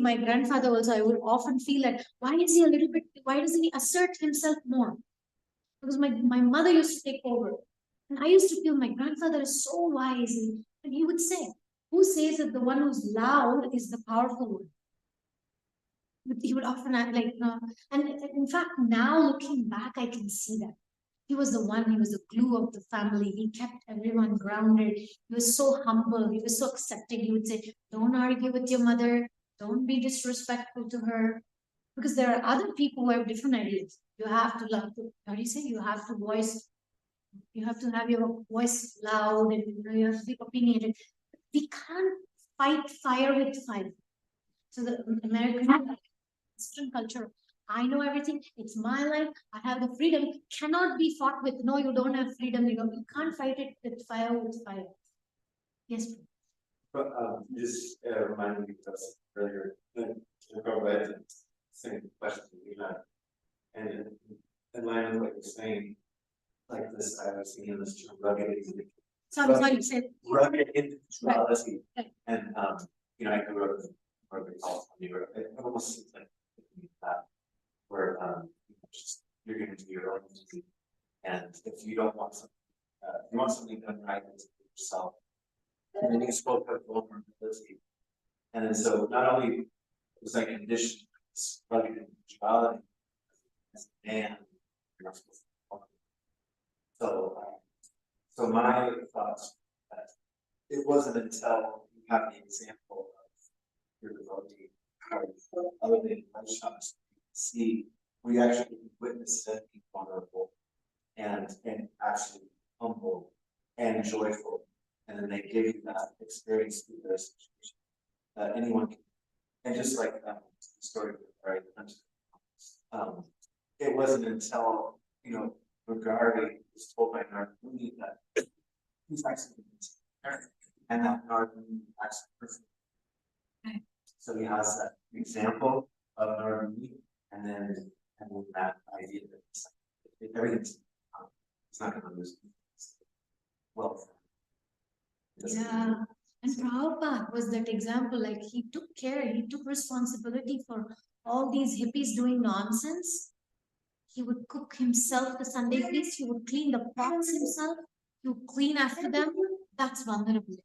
my grandfather also, I would often feel that, why doesn't he assert himself more? Because my mother used to take over. And I used to feel my grandfather is so wise. And he would say, who says that the one who's loud is the powerful one? But he would often act like, no. And in fact, now looking back, I can see that. He was the glue of the family. He kept everyone grounded. He was so humble. He was so accepting. He would say, don't argue with your mother. Don't be disrespectful to her. Because there are other people who have different ideas. You have to love to, how do you say? You have to have your voice loud, and you have to be opinionated. We can't fight fire with fire. So the American Western culture, I know everything, it's my life, I have the freedom, cannot be fought with. No, you don't have freedom, you can't fight it with fire with fire. Yes. But this reminded me of earlier, the same question we had. And in line with what you're saying, like this, I was thinking this term rugged. So I'm sorry to say. Rugged individuality. Right. And I grew up in California, where it almost seems like that, where just you're going to do your own thing, and if you don't want something, you want something done right, it's yourself. And then you spoke of vulnerability, and then so not only was I conditioned this rugged individuality as a man, you're not supposed to be vulnerable. So my thoughts that it wasn't until you have the example of your devotee or other than shots see we actually witness them being vulnerable and actually humble and joyful, and then they give you that experience through their situation that anyone can. And just like the story with Barry Hunter, it wasn't until Regarding was told by Narguni that he's actually and that Narguni actually perfect. Right. So he has that example of Narguni, and then that idea that everything's it's not going to lose wealth. Yeah. And Prabhupada was that example. Like, he took care, he took responsibility for all these hippies doing nonsense. He would cook himself the Sunday feast. He would clean the pots himself. He would clean after them. That's vulnerability.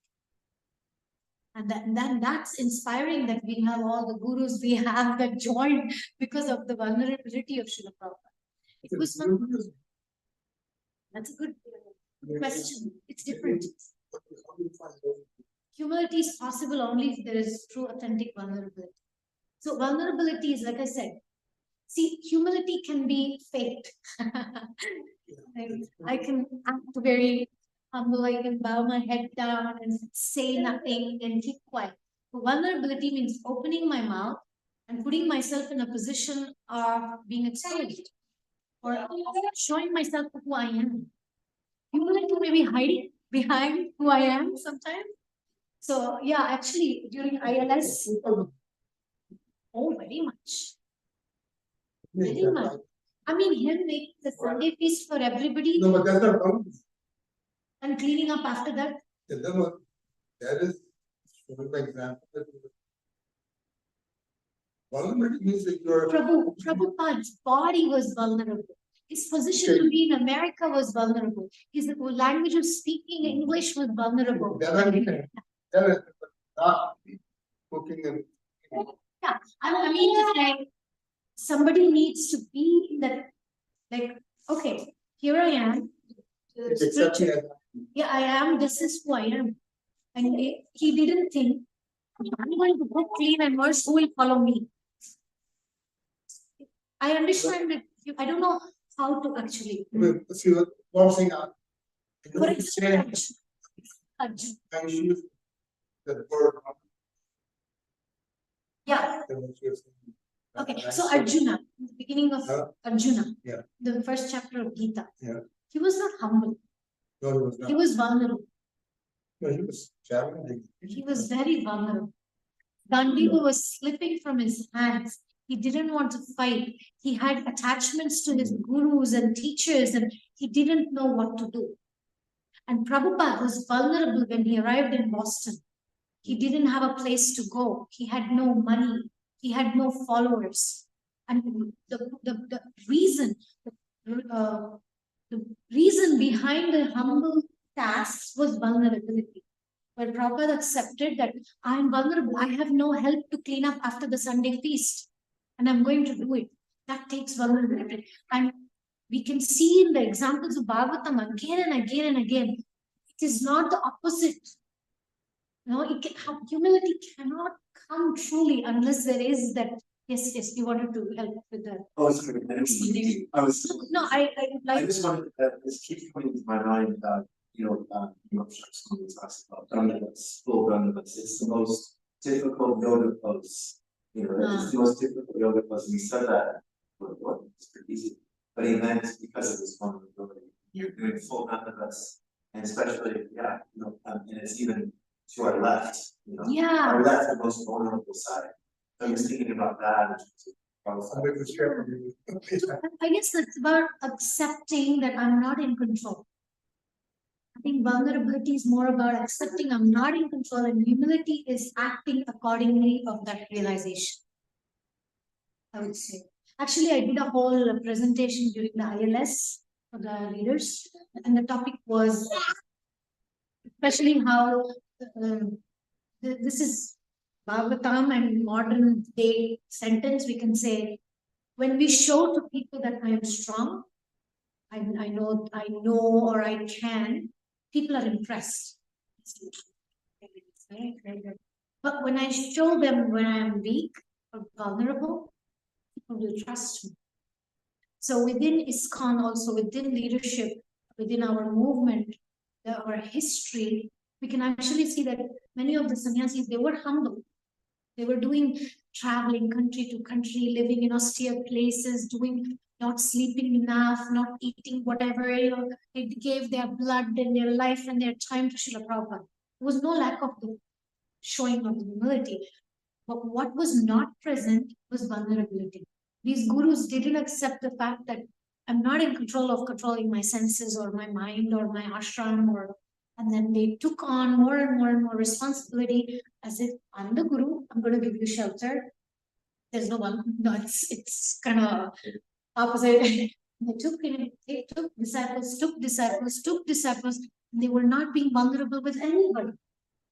And then that's inspiring that we have all the gurus we have that joined because of the vulnerability of Srila Prabhupada. It was not. That's a good question. It's different. Humility is possible only if there is true, authentic vulnerability. So vulnerability is, like I said, see, humility can be faked. I can act very humble, I can bow my head down and say nothing and keep quiet. But vulnerability means opening my mouth and putting myself in a position of being exposed or showing myself who I am. Humility may be hiding behind who I am sometimes. So yeah, actually during ILS, oh, very much. Very much. I mean, him make the Sunday feast for everybody No, but that's not wrong. and cleaning up after that. That is showing the example that vulnerability means that you're. Prabhupada's body was vulnerable. His position to be in America was vulnerable. His language of speaking English was vulnerable. That is not cooking and. Yeah, I mean to say, somebody needs to be in that, like, okay, here I am. It's accepting as. Yeah, I am, this is who I am. And he didn't think, I'm going to go clean and worse, who will follow me? I understand that, I don't know how to actually. See, what I'm saying. For example, Arjun. And she used the word. Yeah, that was just- okay, so Arjuna, in the beginning of Huh? Arjuna. Yeah. The first chapter of Gita. Yeah. He was not humble, No, it was not. he was vulnerable, No, he was challenging. he was very vulnerable. Gandiva was slipping from his hands. He didn't want to fight. He had attachments to his gurus and teachers, and he didn't know what to do. And Prabhupada was vulnerable when he arrived in Boston. He didn't have a place to go. He had no money. He had no followers. And the reason, the reason behind the humble tasks was vulnerability. Where Prabhupada accepted that I am vulnerable, I have no help to clean up after the Sunday feast, and I'm going to do it. That takes vulnerability. And we can see in the examples of Bhagavatam again and again and again, it is not the opposite. No, humility cannot come truly unless there is that. Yes, you wanted to help with that. Oh, sorry, I was. No, I I like. just wanted, this keeps coming to my mind, someone talks about Dandavats, full Dandavats, it's the most difficult yoga pose. It's the most difficult yoga pose, and he said that, what, it's pretty easy, but he meant because of this vulnerability, you're doing full Dandavats, and especially, and it's even to our left, Yeah. our left, the most vulnerable side. I was thinking about that, in terms of With the strap. I guess that's about accepting that I'm not in control. I think vulnerability is more about accepting I'm not in control, and humility is acting accordingly of that realization. I would say. Actually, I did a whole presentation during the ILS for the leaders, and the topic was especially how this is Bhagavatam and modern day sentence. We can say, when we show to people that I am strong, I know, or I can, people are impressed. But when I show them when I am weak or vulnerable, people will trust me. So within ISKCON, also within leadership, within our movement, our history, we can actually see that many of the sannyasis, they were humble. They were traveling country to country, living in austere places, not sleeping enough, not eating whatever, they gave their blood and their life and their time to Srila Prabhupada. There was no lack of the showing of the humility. But what was not present was vulnerability. These gurus didn't accept the fact that I'm not in control of controlling my senses or my mind or my ashram, and then they took on more and more and more responsibility as if I'm the guru, I'm going to give you shelter. There's no one, no, it's kind of opposite. They took disciples, and they were not being vulnerable with anybody,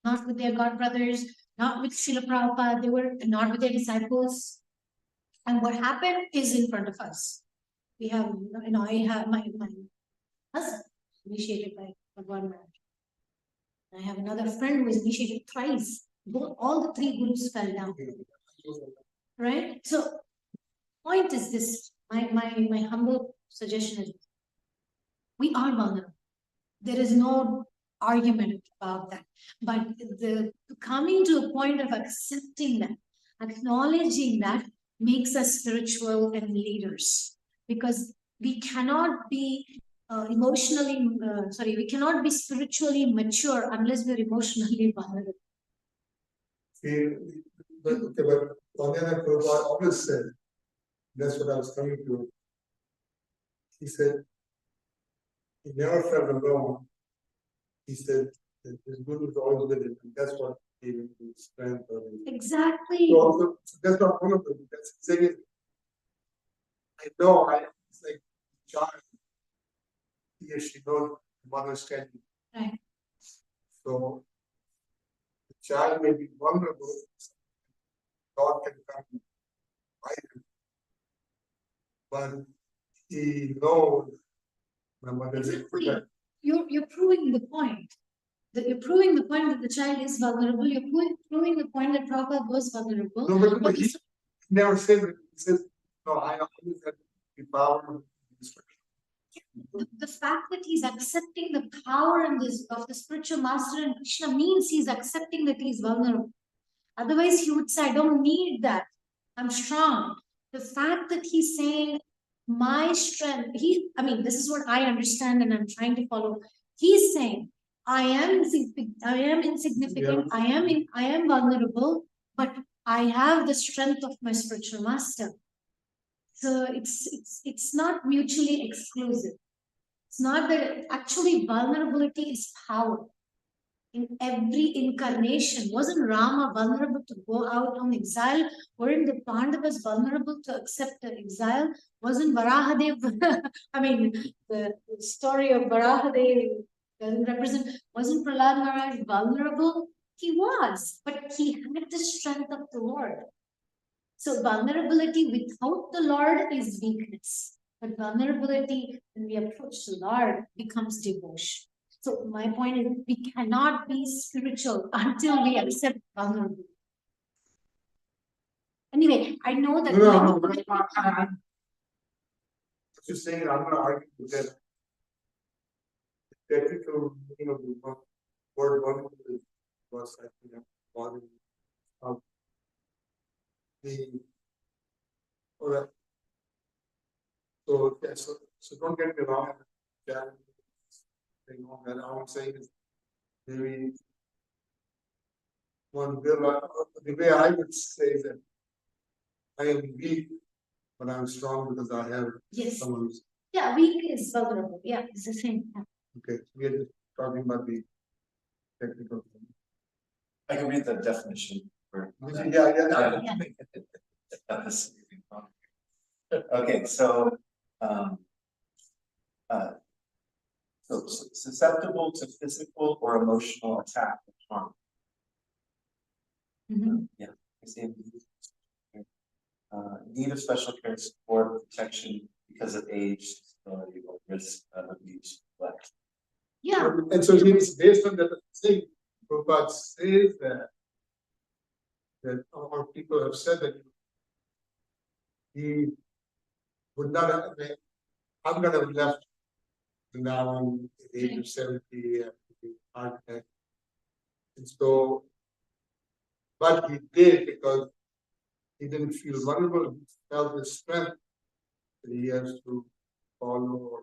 not with their god brothers, not with Srila Prabhupada, they were not with their disciples. And what happened is in front of us. We have, I have my husband initiated by Bhagwan Maharaj. I have another friend who was initiated thrice. All the three gurus fell down. Right? So, point is this, my humble suggestion is, we are vulnerable. There is no argument about that. But the coming to a point of accepting that, acknowledging that, makes us spiritual and leaders. Because we cannot be we cannot be spiritually mature unless we're emotionally vulnerable. See, but Pandana Prabhupada always said, that's what I was coming to. He said, he never felt alone. He said that his guru is always with him, and that's what gave him the strength of it. Exactly. So that's not one of them. That's the thing is, I know it's like child. He or she knows the mother's standing. Right. So the child may be vulnerable. God can come by him. But he knows my mother is Exactly. protect. You're proving the point. You're proving the point that the child is vulnerable. You're proving the point that Prabhupada was vulnerable. No, but he never said it. He says, no, I always had the power of instruction. The fact that he's accepting the power of the spiritual master and Krishna means he's accepting that he's vulnerable. Otherwise, he would say, I don't need that. I'm strong. The fact that he's saying my strength, this is what I understand and I'm trying to follow. He's saying, I am insignificant, Yeah. I am vulnerable, but I have the strength of my spiritual master. So it's not mutually exclusive. It's not that actually vulnerability is power. In every incarnation, wasn't Rama vulnerable to go out on exile? Weren't the Pandavas vulnerable to accept the exile? Wasn't Varahadev, the story of Varahadev doesn't represent, wasn't Prahlad Maharaj vulnerable? He was, but he had the strength of the Lord. So vulnerability without the Lord is weakness. But vulnerability, when we approach the Lord, becomes devotion. So my point is, we cannot be spiritual until we accept vulnerability. Anyway, I know that. No, I'm just saying, I'm not arguing with that. The technical meaning of the word vulnerable was, I think, bothering me. Alright. So, yeah, so don't get me wrong. Yeah, that I would say is maybe the way I would say that I am weak, but I'm strong because I have Yes. someone who's Yeah, weak is vulnerable. Yeah, it's the same. okay. We are just talking about the technical thing. I can read the definition for. Yeah. Okay, so, so susceptible to physical or emotional attack or harm. Mhm. Yeah, I see. Need of special care, support, protection because of age, disability, or risk of abuse, neglect. Yeah. And so it's based on that thing. Prabhupada says that our people have said that he would not have, I'm gonna have left now at the age of 70 and the heart attack. And so, but he did because he didn't feel vulnerable, he felt the strength that he has to follow or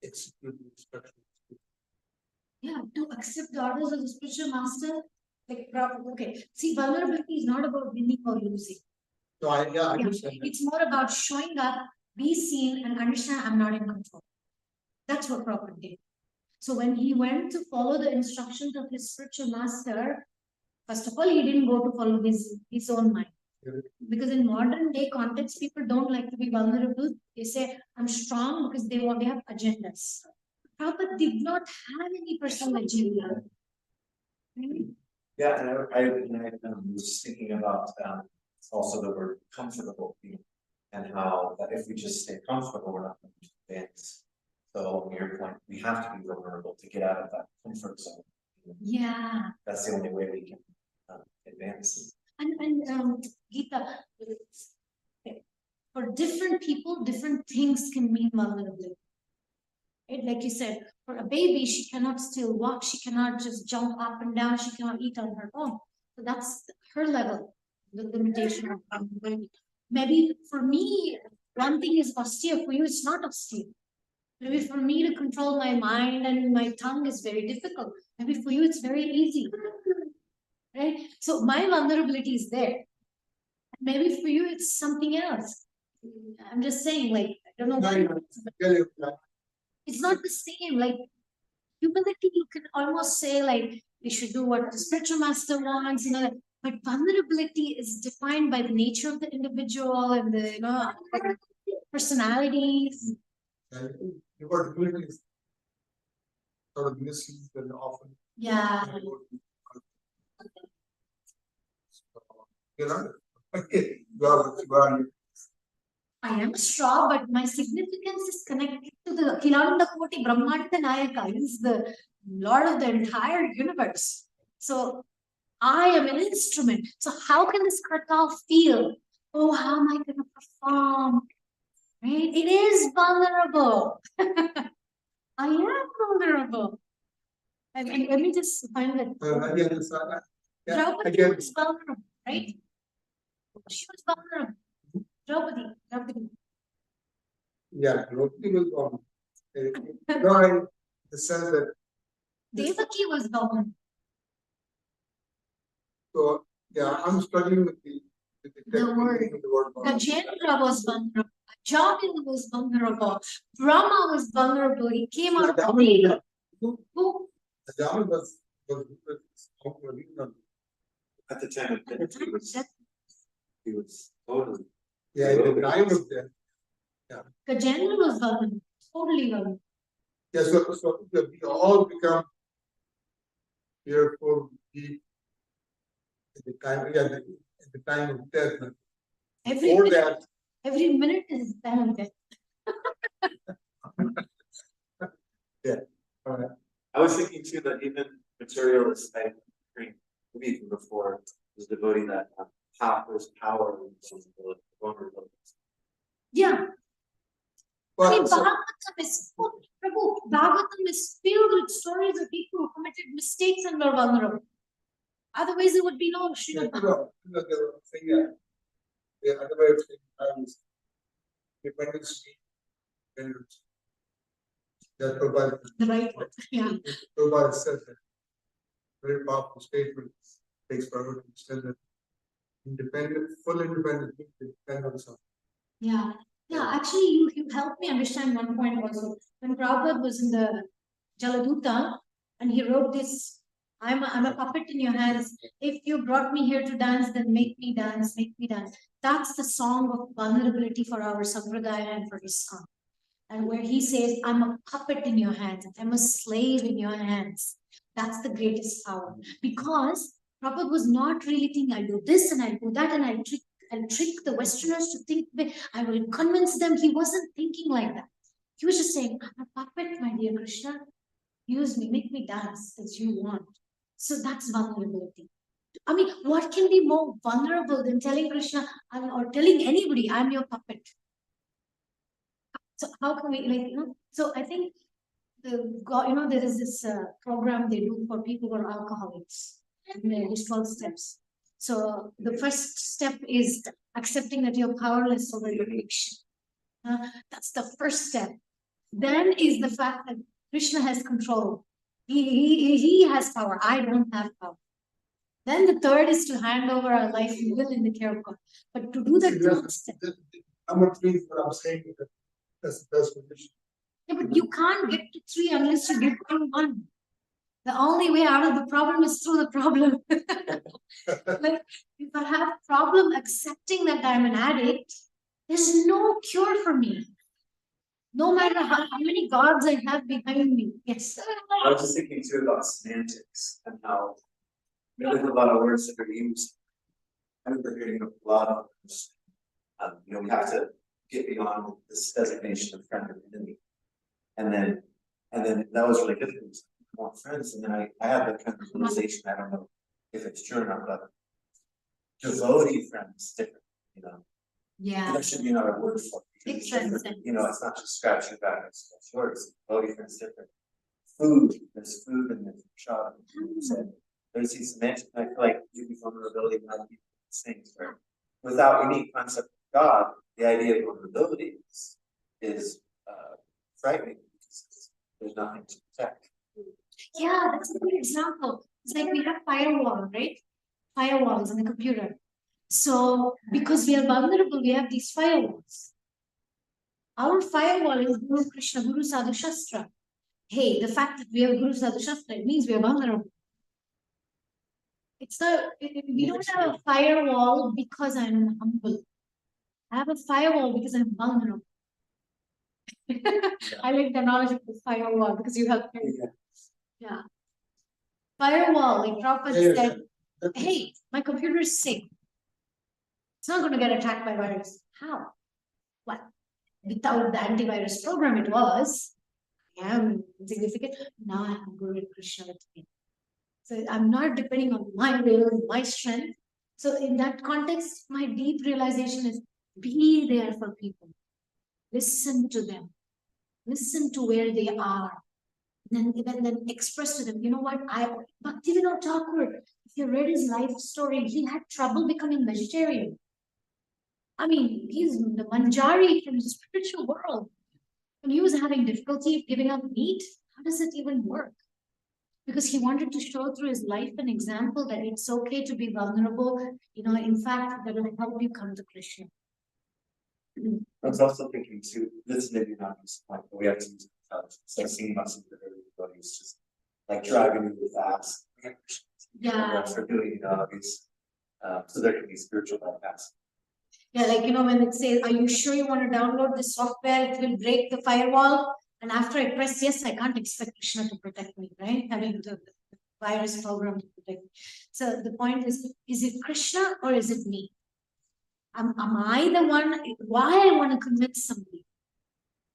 execute the instructions. Yeah, to accept the orders of the spiritual master, okay. See, vulnerability is not about winning or losing. So I understand that. It's more about showing up, be seen, and understand I'm not in control. That's what Prabhupada did. So when he went to follow the instructions of his spiritual master, first of all, he didn't go to follow his own mind. Because in modern day context, people don't like to be vulnerable. They say, I'm strong because they have agendas. Prabhupada did not have any personal agenda. Yeah, and I was thinking about also the word comfortable, and how that if we just stay comfortable, we're not going to advance. So, your point, we have to be vulnerable to get out of that comfort zone. Yeah. That's the only way we can advance. And Geeta, for different people, different things can mean vulnerability. Right? Like you said, for a baby, she cannot still walk, she cannot just jump up and down, she cannot eat on her own. So that's her level, the limitation of vulnerability. Maybe for me, one thing is austere, for you it's not austere. Maybe for me to control my mind and my tongue is very difficult. Maybe for you it's very easy. Right? So my vulnerability is there. Maybe for you it's something else. I'm just saying, like, I don't know No, why. you know, I get it, It's not the same. Like humility, you can almost say like we should do what the spiritual master wants, but vulnerability is defined by the nature of the individual and the personalities. and you got humility is sort of misused and often. Yeah. You know, you I am a straw, but my significance is connected to the Khilanda Koti Brahmanda Nayaka. He's the Lord of the entire universe. So I am an instrument. So how can this kartal feel? Oh, how am I going to perform? Right? It is vulnerable. I am vulnerable. And let me just find that. again, it's, yeah, Draupadi again, was vulnerable, right? She was vulnerable. Draupadi. yeah, Roti was on. No, in the sense that, Devaki was vulnerable. so, yeah, I'm struggling with the word. technique of the word. Gajendra was vulnerable. Jamil was vulnerable. Brahma was vulnerable. He came out of the Jamil who? Jamil was, At the time of death, he was totally. yeah, the time of death. Gajendra was vulnerable. Totally vulnerable. Yeah, so we all become fearful, deep at the time, yeah, at the time of death. But Every before minute, that, every minute is time of death. I was thinking too that even materialists, I think, maybe even before, was devoting that there's power in vulnerability. Yeah. I well, mean, so, Bhagavatam is full. Prabhu, Bhagavatam is filled with stories of people who committed mistakes and were vulnerable. Otherwise, it would be no Srimad Bhagavatam. the thing, the other way of saying is dependence, dependence. That provides, The right word. Yeah. provides said that very powerful statement takes priority, said that independent, full independent, depend on something. Yeah. Yeah. Actually, you helped me understand one point also. When Prabhupada was in the Jaladuta and he wrote this, I'm a puppet in your hands. If you brought me here to dance, then make me dance, make me dance. That's the song of vulnerability for our Sampradaya and for ISKCON. And where he says, I'm a puppet in your hands, I'm a slave in your hands. That's the greatest power. Because Prabhupada was not really thinking, I'll do this and I'll do that and I'll trick the Westerners to think I will convince them. He wasn't thinking like that. He was just saying, I'm a puppet, my dear Krishna. Use me, make me dance as you want. So that's vulnerability. I mean, what can be more vulnerable than telling Krishna or telling anybody, I'm your puppet? So how can we So I think there is this program they do for people who are alcoholics. And there's 12 steps. So the first step is accepting that you're powerless over your addiction. That's the first step. Then is the fact that Krishna has control. He has power. I don't have power. Then the third is to hand over our life and will in the care of God. But to do that third step. Number 3 is what I'm saying. That's the best condition. Yeah, but you can't get to 3 unless you get to 1. The only way out of the problem is through the problem. Like, if I have problem accepting that I'm an addict, there's no cure for me. No matter how many gods I have behind me. Yes. I was just thinking too about semantics and how there's a lot of words that are used. I remember hearing a lot of we have to get beyond this designation of friend or enemy. And then that was really difficult. I want friends, and then I had that kind of realization. I don't know if it's true or not, but devotee friends different, Yeah. There should be another word for it. Makes sense. It's not just scratch your back, it's yours. Devotee friends different. Food, there's food and there's shot. So there's these semantics, I feel like vulnerability might be these things where without any concept of God, the idea of vulnerability is frightening because there's nothing to protect. Yeah, that's a good example. It's like we have firewall, right? Firewalls in the computer. So because we are vulnerable, we have these firewalls. Our firewall is Guru Krishna, Guru Sadhu Shastra. Hey, the fact that we have Guru Sadhu Shastra, it means we are vulnerable. We don't have a firewall because I'm humble. I have a firewall because I'm vulnerable. I like the knowledge of the firewall because you helped me. Yeah. Firewall, like Prabhupada said, hey, my computer is sick. It's not going to get attacked by virus. How? Well, without the antivirus program, it was. I am insignificant. Now I have Guru Krishna with me. So I'm not depending on my will, my strength. So in that context, my deep realization is be there for people. Listen to them. Listen to where they are. Then express to them, you know what, Bhaktivinoda Thakur, if you read his life story, he had trouble becoming vegetarian. I mean, he's the Manjari from the spiritual world. When he was having difficulty giving up meat, how does it even work? Because he wanted to show through his life an example that it's okay to be vulnerable. In fact, that will help you come to Krishna. I was also thinking too, this may be not this point, but we have to use intelligence. So I've seen most of everybody's just like driving really fast. Yeah. Or doing these, so there can be spiritual bypass. Yeah, like when it says, are you sure you want to download this software? It will break the firewall. And after I press yes, I can't expect Krishna to protect me, right? Having the virus program to protect me. So the point is it Krishna or is it me? Am I the one? Why I want to convince somebody?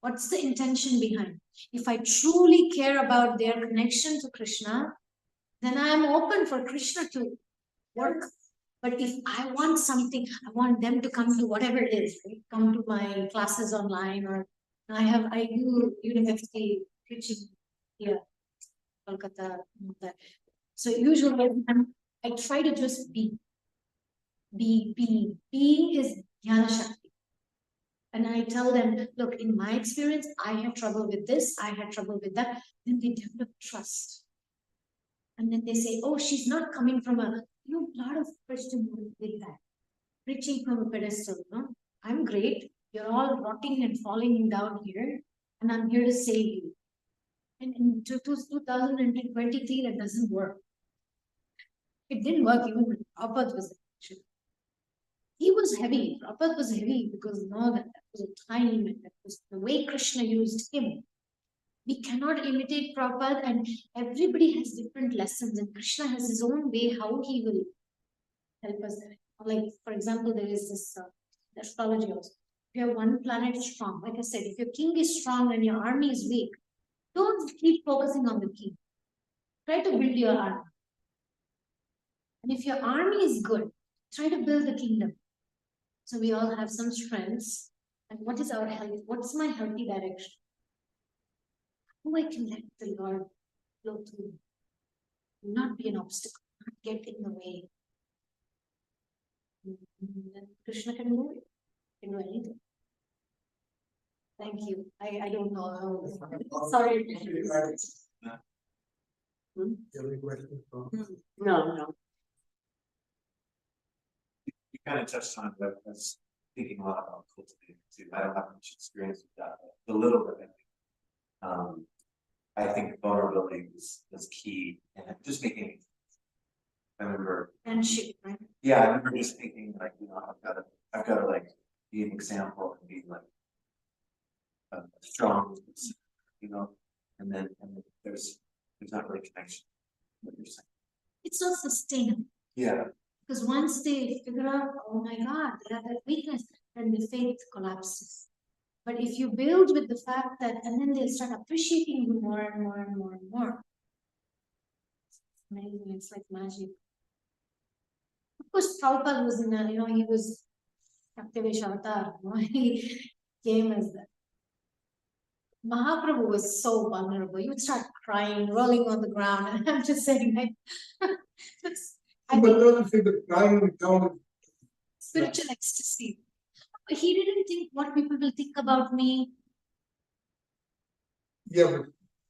What's the intention behind? If I truly care about their connection to Krishna, then I am open for Krishna to work. But if I want something, I want them to come to whatever it is, right? Come to my classes online, or I do university preaching here, Kolkata. So usually I try to just be. Being is Jnana Shakti. And I tell them, look, in my experience, I had trouble with this, I had trouble with that. Then they develop trust. And then they say, oh, she's not coming from a lot of Christian with that. Preaching from a pedestal, I'm great. You're all rotting and falling down here, and I'm here to save you. And in 2023, that doesn't work. It didn't work even when Prabhupada was there. He was heavy. Prabhupada was heavy because that was a time, and that was the way Krishna used him. We cannot imitate Prabhupada, and everybody has different lessons, and Krishna has his own way how he will help us. Like, for example, there is this astrology also. If you have one planet strong, like I said, if your king is strong and your army is weak, don't keep focusing on the king. Try to build your army. And if your army is good, try to build the kingdom. So we all have some strengths. And what is our health? What's my healthy direction? How I can let the Lord flow through, not be an obstacle, not get in the way. And Krishna can do it. Can do anything. Thank you. I don't know how. Sorry. Every question from. No. You kind of touched on it. I was thinking a lot about cultivating too. I don't have much experience with that, but a little bit. I think vulnerability is key, and just making. I remember. And shit, right? Yeah, I remember just thinking like, I've got to like be an example and be like strong, and then there's not really connection. What you're saying. It's not sustainable. Yeah. Because once they figure out, oh my God, they have that weakness, then the faith collapses. But if you build with the fact that, and then they'll start appreciating you more and more and more and more. It's amazing, it's like magic. Of course, Prabhupada was in he was Shaktivesh Avatar, he came as that. Mahaprabhu was so vulnerable. You would start crying, rolling on the ground, and I'm just saying, But don't you think the crying down spiritual ecstasy. He didn't think what people will think about me. Yeah, but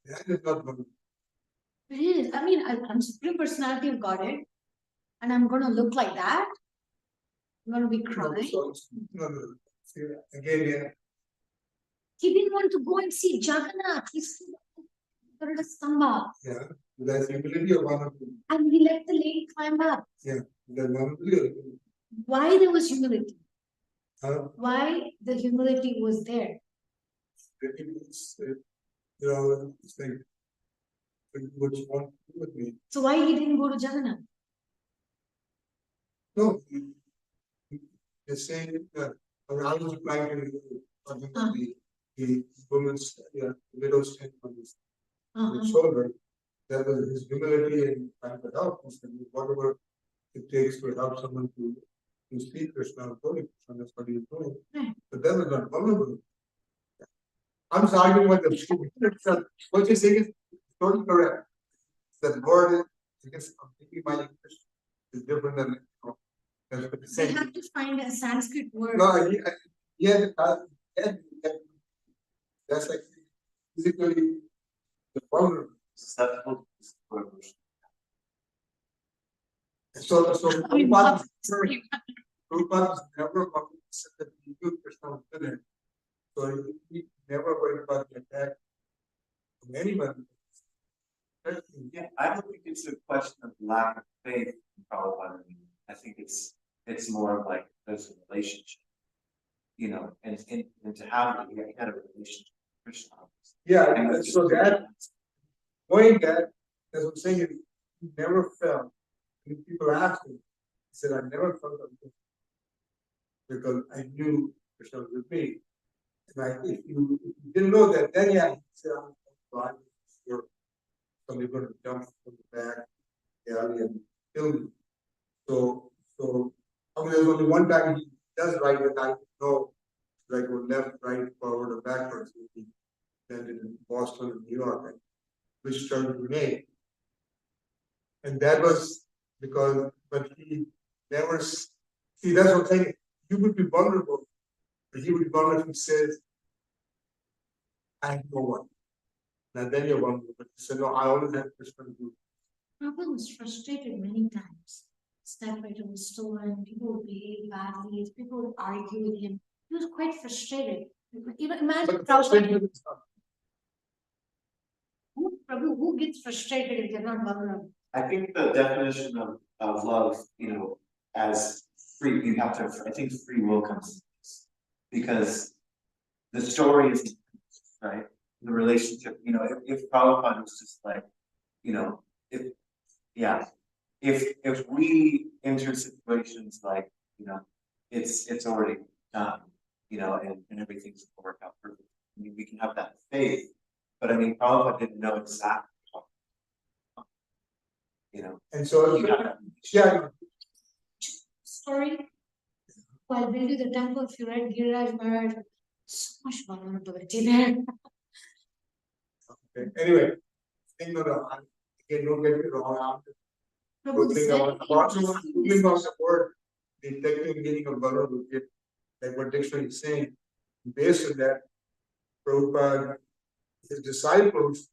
that is not one. It is. I mean, I'm Supreme Personality of Godhead, and I'm gonna look like that. I'm gonna be crying. No, see, again, yeah, He didn't want to go and see Jagannath. He's Stamba. yeah, that's humility or vulnerability. And he let the lady climb up. That's vulnerability. Why there was humility? Huh? Why the humility was there? It's, you know, it's like, what you want to do with me? So why he didn't go to Jagannath? No, they're saying that around the blanket, the woman's, widow's hand on his shoulder, that was his humility and trying to help. He said, whatever it takes to help someone to see Krishna or go to Krishna, that's what he was doing. Right. But that was not vulnerable. I'm just arguing with the what you're saying is totally correct. That word is, I guess, completely my English is different than, that's what They saying. have to find a Sanskrit word. No, yeah, that's like physically the vulnerable. Susceptible to So I mean, Prabhupada is never said that he knew Krishna was there. So he never worried about the attack from anyone. Yeah, I don't think it's a question of lack of faith in Prabhupada. I think it's more of like there's a relationship, you know, and to have he had a relationship with Krishna. Yeah, And so that knowing that, as I'm saying, he never felt. When people ask him, he said, I never felt like this because I knew Krishna was with me. And if you didn't know that, then yeah, he said, I'm blind, sure. Somebody's going to jump from the back, and kill me. So I mean, there's only one time he does write that I know, like go left, right, forward, or backwards. He landed in Boston and New York, and which turn to make. And that was because, but he never see. That's what I'm saying. You would be vulnerable, but he would be vulnerable if he says, "I have no one." Now then you're vulnerable. But he said, "No, I always have Krishna to do." Prabhupada was frustrated many times. Stepwriter was stolen, people would behave badly, people would argue with him. He was quite frustrated. You know, imagine But Prabhupada, who gets frustrated if they're not vulnerable? I think the definition of love, you know, as free, you have to, I think free will comes into this. Because the story is, right, the relationship, you know, if Prabhupada was just like, you know, if we enter situations like, you know, it's already done, you know, and everything's gonna work out perfect. I mean, we can have that faith, but I mean, Prabhupada didn't know exactly what, you know. And so, he got that. yeah, Story. While building the temple, if you read Giriraj Maharaj, so much vulnerability there. okay. Anyway, no, again, don't get me wrong. Prabhu, Good this thing very about the word, the technical meaning of vulnerability, like what dictionary is saying, based on that, Prabhupada, his disciples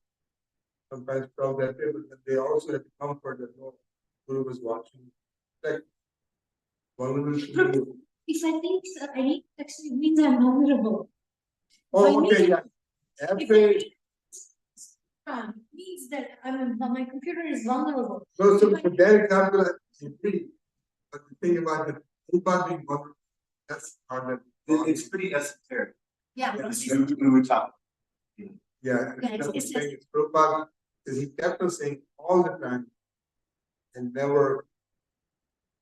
sometimes felt that way, but they also had the comfort that no Guru was watching. Like vulnerability. if I think I need actually it means I'm vulnerable. Oh, okay, yeah. Have faith. Means that my computer is vulnerable. So for that example, I agree. But the thing about the Prabhupada being vulnerable, that's hard. It's pretty esoteric. Yeah. We were talking. Yeah, Yeah, that's it's the thing. It's Prabhupada, because he kept on saying all the time, and never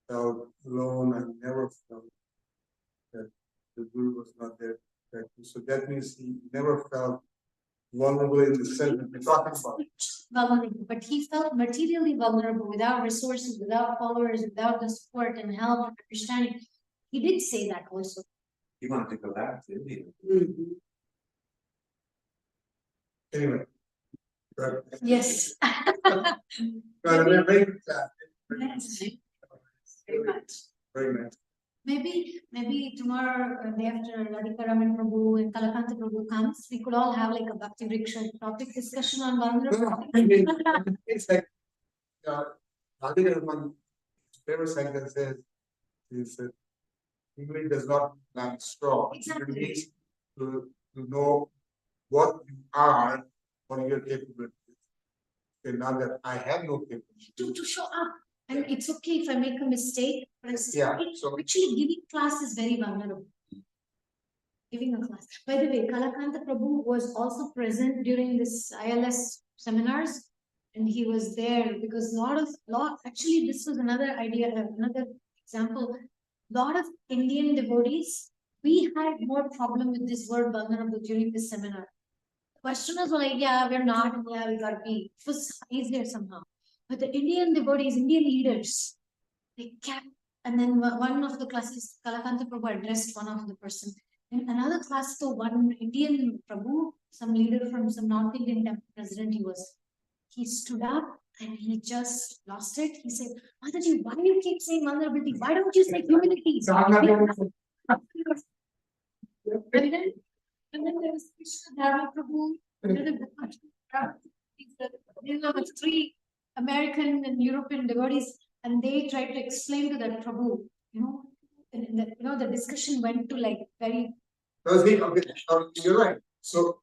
felt alone and never felt that the Guru was not there. So that means he never felt vulnerable in the sense that we're talking about. Vulnerable, but he felt materially vulnerable without resources, without followers, without the support and help and understanding. He did say that also. He wanted to go back to India. Anyway. Right. Yes. Very good. Yes. Very much. Very nice. Maybe tomorrow, day after Radhika Raman Prabhu and Kalakanta Prabhu comes, we could all have like a Bhakti Vriksha topic discussion on vulnerability. It's like, Radhika Raman, famous sentence is that English does not land strong. Exactly. It needs to know what you are, what your capabilities. And now that I have no capability. To show up. And it's okay if I make a mistake, but Yeah, so- actually giving class is very vulnerable. Giving a class. By the way, Kalakanta Prabhu was also present during this ILS seminars. And he was there because actually this was another idea, another example. Lot of Indian devotees, we had more problem with this word vulnerable during this seminar. Questioners were like, yeah, we're not, and yeah, we gotta be. It was easier somehow. But the Indian devotees, Indian leaders, they kept, and then one of the classes, Kalakanta Prabhu addressed one of the person. In another class, though, one Indian Prabhu, some leader from some North Indian temple president, he stood up and he just lost it. He said, Mataji, why do you keep saying vulnerability? Why don't you say humility? And then there was Krishna Dharma Prabhu, the three American and European devotees, and they tried to explain to that Prabhu, the discussion went to like very. Okay, you're right. So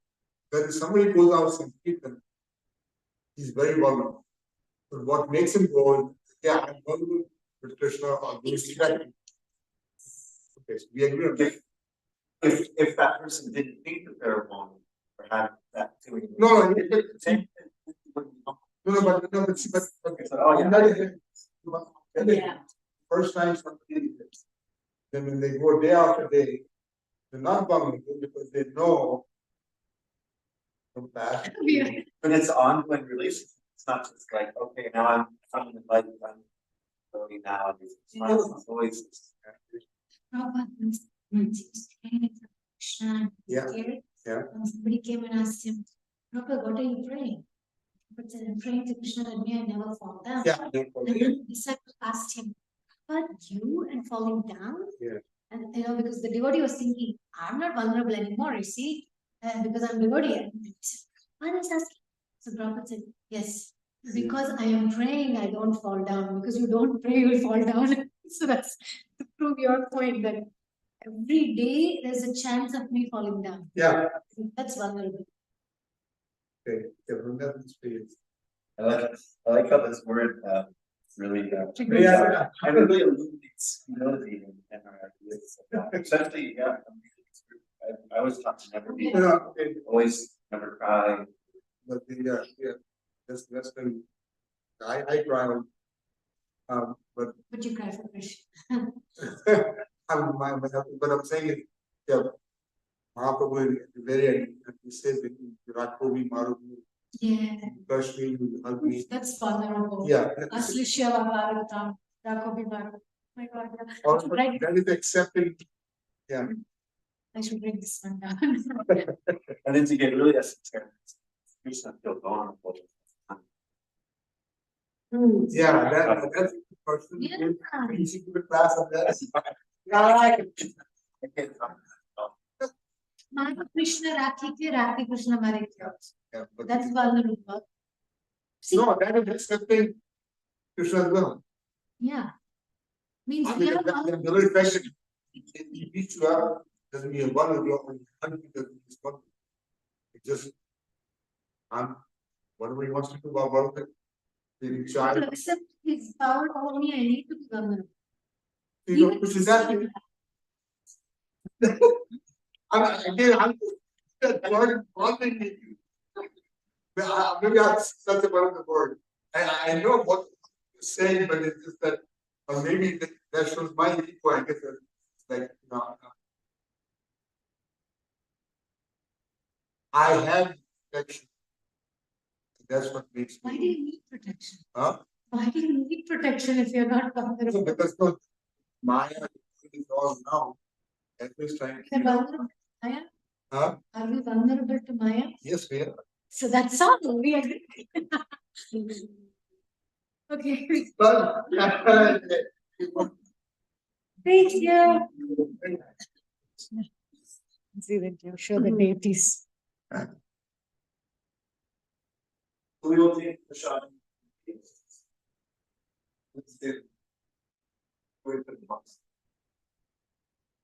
when somebody goes out and people, he's very vulnerable. But what makes him go, yeah, I'm vulnerable with Krishna or this. Okay, so we agree on that. If that person didn't think that they're wrong or had that feeling. No, Same. but okay. So, oh, yeah. Yeah. First time somebody, then when they go day after day, they're not vulnerable because they know from past. But it's an ongoing relationship. It's not just like, okay, now I'm in life, I'm going now. It's always. Yeah, yeah. And somebody came and asked him, Prabhupada, what are you praying? But said, I'm praying to Krishna that may I never fall down. Yeah. And then the disciple asked him, but you and falling down? Yeah. And because the devotee was thinking, I'm not vulnerable anymore, you see, because I'm devotee. And he said, why is asking? So Prabhupada said, yes, because I am praying, I don't fall down. Because you don't pray, you will fall down. So that's to prove your point that every day there's a chance of me falling down. Yeah. That's vulnerable. Okay, yeah, from that experience. I like how this word really Yeah. I really illuminates humility and our ideas. Especially, yeah. I was taught to never be, Okay. always never cry. But yeah, that's been, I cry. But you cry for Krishna. but I'm saying it, yeah. Mahaprabhu is very, he says that Virat Kohli, Maru, Yeah. touch me, hug me. That's vulnerable. Yeah. Aslishya Bhagavatam, Rakobi Bhagavatam. My God, yeah. Also, Right. that is accepting. Yeah. I should bring this one down. And then to get really esoteric, Krishna feel vulnerable. Yeah, that's the person. Yeah. You see the class of that. I can't talk. Mara Krishna Rakhi ke Rakhi Krishna Mare ke. Yeah, but That's vulnerable. See, no, that is accepting Krishna as well. yeah. Means I we mean, are the very fact that he beats you up doesn't mean one of your doesn't mean one. It just, whatever he wants to do about it, the child. to accept his power over me, I need to be vulnerable. You know, which is that. One thing. Maybe that's about the word. I know what you're saying, but it's just that, or maybe that shows my ego. I guess it's like, I have protection. That's what makes Why do me. you need protection? Huh? Why do you need protection if you're not No, vulnerable? because no, Maya is all now. At this time. You're vulnerable to Maya? Huh? Are we vulnerable to Maya? Yes, we are. So that's all. We agree. Okay. But Thank you. See that you show the deities. So we will take the shot. Let's do. Wait for the box.